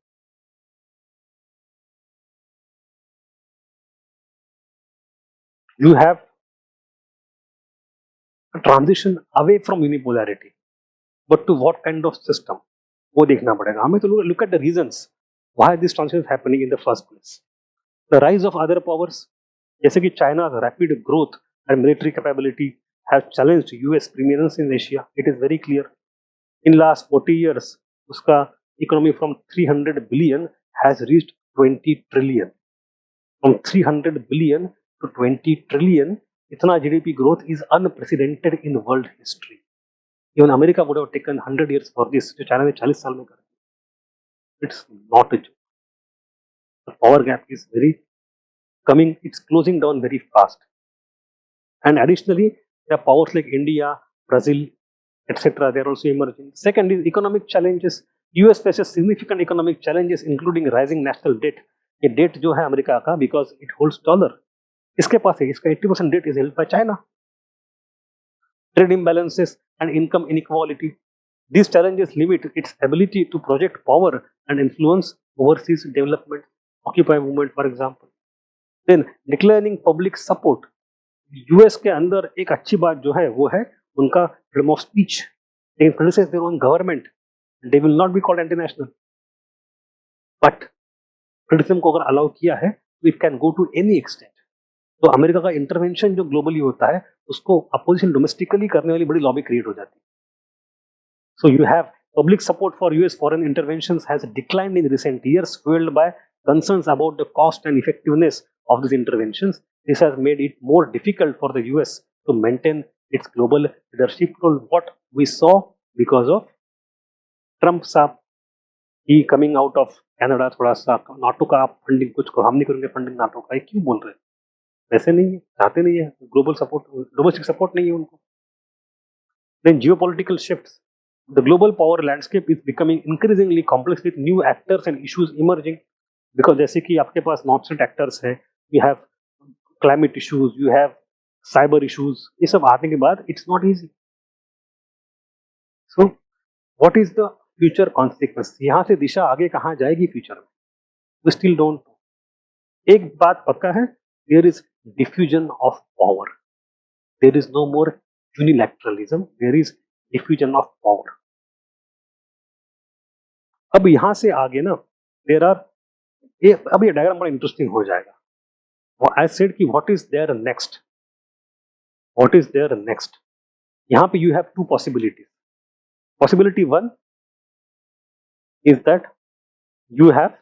you have a transition away from unipolarity, but to what kind of system? वो देखना पड़ेगा हमें. तो look at the reasons why this transition is happening in the first place. The rise of other powers, जैसे कि China's rapid growth and military capability have challenged US preeminence in Asia. It is very clear. In last 40 years उसका economy from 300 billion has reached 20 trillion. From 300 billion to 20 trillion, इतना GDP growth is unprecedented in world history. Even America would have taken 100 years for this, जो China ने 40 साल में कर दिया. It's not a joke. The power gap is very coming, it's closing down very fast. And additionally, there are powers like India, Brazil, etc. They are also emerging. Second is economic challenges. US faces significant economic challenges, including rising national debt. ये date जो है America का, because it holds dollar, इसके पास है, इसका 80% debt is held by China. Trade imbalances and income inequality. These challenges limit its ability to project power and influence overseas development. Occupy movement, for example. Then declining public support. US के अंदर एक अच्छी बात जो है वो है उनका freedom of speech. They can criticize their own government. They will not be called anti-national. But criticism को अगर अलाउ किया है तो it can go to any extent. तो अमेरिका का इंटरवेंशन जो ग्लोबली होता है उसको अपोजिशन डोमेस्टिकली करने वाली बड़ी लॉबी क्रिएट हो जाती है. So you have public support for US foreign interventions has declined in recent years, fueled by concerns about the cost and effectiveness of these interventions. This has made it more difficult for the US to maintain its global leadership role. What we saw because of Trump साहब he coming out of Canada, थोड़ा सा NATO का आप funding कुछ को हम नहीं करेंगे, फंडिंग नाटो का, ये क्यों बोल रहे हैं? पैसे नहीं है, चाहते नहीं है, ग्लोबल सपोर्ट, डोमेस्टिक सपोर्ट नहीं है उनको. Then geopolitical shifts. The global power landscape is becoming increasingly complex with new actors and issues emerging. Because जैसे कि आपके पास non-state actors हैं, you have climate issues, you have cyber issues, ये सब आने के बाद it's not easy. So what is the future consequence? यहाँ से दिशा आगे कहाँ जाएगी फ्यूचर में? We still don't know. एक बात पक्का है, there is diffusion of power. There is no more unilateralism. There is diffusion of power. अब यहाँ से आगे ना there are अब ये डायग्राम बड़ा इंटरेस्टिंग हो जाएगा. I said कि what is there next? What is there next? यहाँ पे you have two possibilities. Possibility one is that you have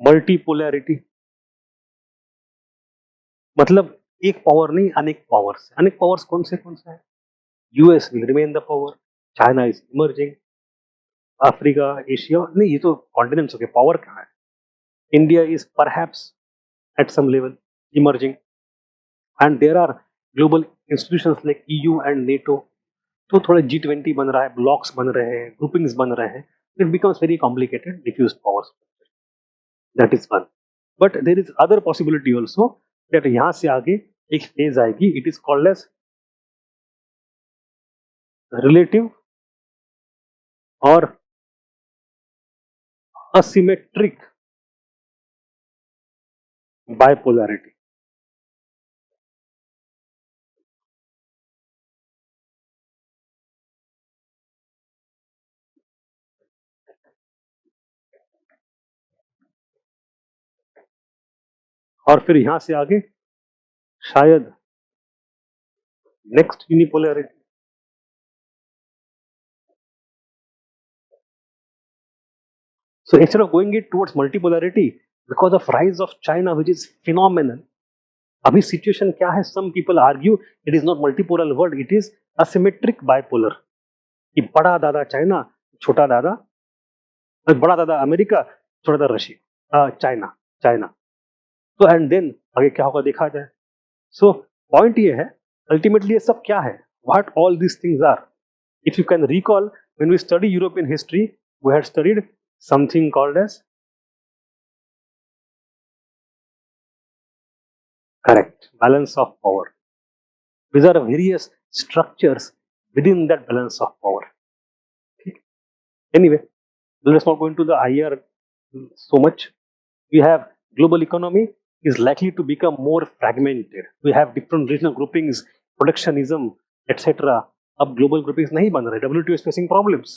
multipolarity. मतलब एक पावर नहीं, अनेक पावर्स. अनेक पावर्स कौन से हैं? US will remain the power, China is emerging, Africa, Asia नहीं, ये तो कॉन्टिनेंट्स हो गए. पावर कहाँ है? India is perhaps at some level emerging, and there are global institutions like EU and NATO. तो थोड़ा G20 बन रहा है, ब्लॉक्स बन रहे हैं, ग्रुपिंग्स बन रहे हैं. It becomes very complicated, diffuse powers. That is one. But there is other possibility also that यहाँ से आगे एक फेज आएगी. It is called as relative or asymmetric bipolarity. और फिर यहाँ से आगे शायद next unipolarity. So instead of going it towards multipolarity, because of rise of China, which is phenomenal, अभी सिचुएशन क्या है? Some people argue it is not multipolar world, it is asymmetric bipolar. कि बड़ा दादा चाइना, छोटा दादा, बड़ा दादा अमेरिका, छोटा दादा रशिया, चाइना. तो एंड देन आगे क्या होगा देखा जाए. सो पॉइंट ये है, अल्टीमेटली ये सब क्या है? What all this things are. If you can recall, when we study European history, we had studied something called as correct balance of power. These are various structures within that balance of power. Anyway, let's not go into the IR so much. We have global economy is likely to become more fragmented. We have different regional groupings, protectionism, etc. अब global groupings नहीं बन रहे. WTO is facing problems,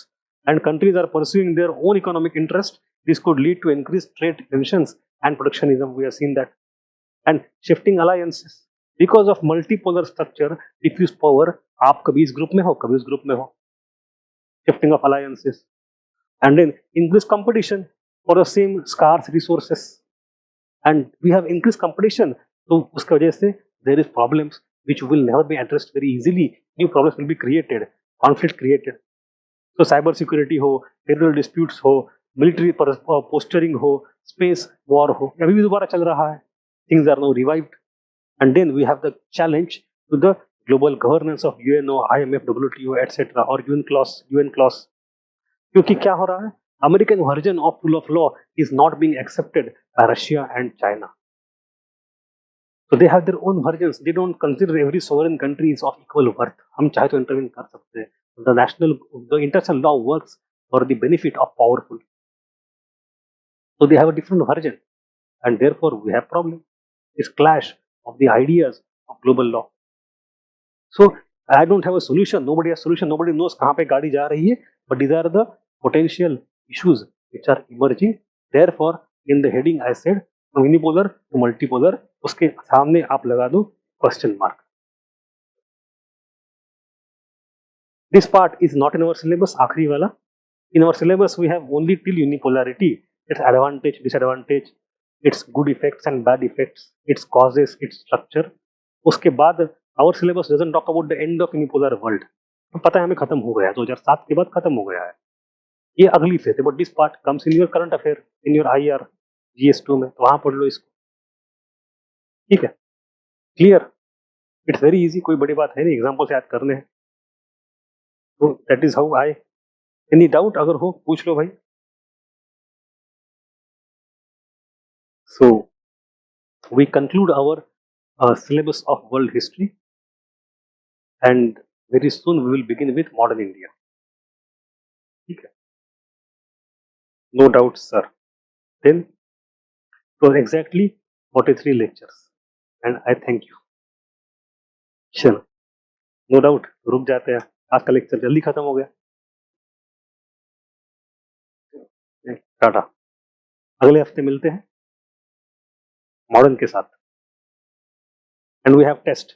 and countries are pursuing their own economic interest. This could lead to increased trade tensions and protectionism. We have seen that, and shifting alliances. Because of multipolar structure, diffuse power, आप कभी इस group में हो, कभी उस group में हो, shifting of alliances, and then increased competition for the same scarce resources, and we have increased competition, तो उसकी वजह से there is problems which will never be addressed very easily. New problems will be created, conflict created. So cyber security हो, territorial disputes हो, military posturing हो, space war हो, अभी भी दोबारा चल रहा है. Things are now revived, and then we have the challenge to the global governance of UNO, IMF, WTO, etc. or UN clause. क्योंकि क्या हो रहा है, American version of rule of law is not being accepted by Russia and China. So they have their own versions. They don't consider every sovereign country is of equal worth. हम चाहे तो intervene कर सकते हैं. The international law works for the benefit of powerful. So they have a different version, and therefore we have problem. This clash of the ideas of global law. So I don't have a solution. Nobody has solution. Nobody knows कहाँ पे गाड़ी जा रही है. But these are the potential issues which are emerging. Therefore, in the heading I said from unipolar to multipolar, उसके सामने आप लगा दो question mark. This part is not in our syllabus, आखिरी वाला. In our syllabus we have only till unipolarity, its advantage, disadvantage, its good effects and bad effects, its causes, its structure. उसके बाद our syllabus doesn't talk about the end of unipolar world. तो पता है हमें खत्म हो गया है, 2007 के बाद खत्म हो गया है. ये अगली फेज है, but this part comes in your current affair, in your IR GS2 में, तो वहां पढ़ लो इसको. ठीक है, क्लियर, इट्स वेरी इजी, कोई बड़ी बात है नहीं, एग्जाम्पल से याद करने हैं. तो that is how I. Any doubt अगर हो पूछ लो भाई. So we conclude our syllabus of world history, and very soon we will begin with modern India. ठीक है, no doubt sir. Then it was exactly 43 lectures, and I thank you. चलो, no doubt रुक जाते हैं, आज का lecture जल्दी खत्म हो गया. टाटा, अगले हफ्ते मिलते हैं मॉडर्न के साथ. And we have test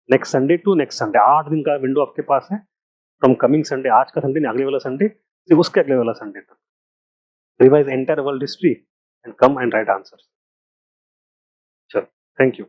next Sunday to next Sunday. 8 दिन का विंडो आपके पास है, फ्रॉम कमिंग संडे, आज का संडे नहीं, अगले वाला संडे से उसके अगले वाला संडे तक. Revise entire world history and come and right answers. चलो, थैंक यू.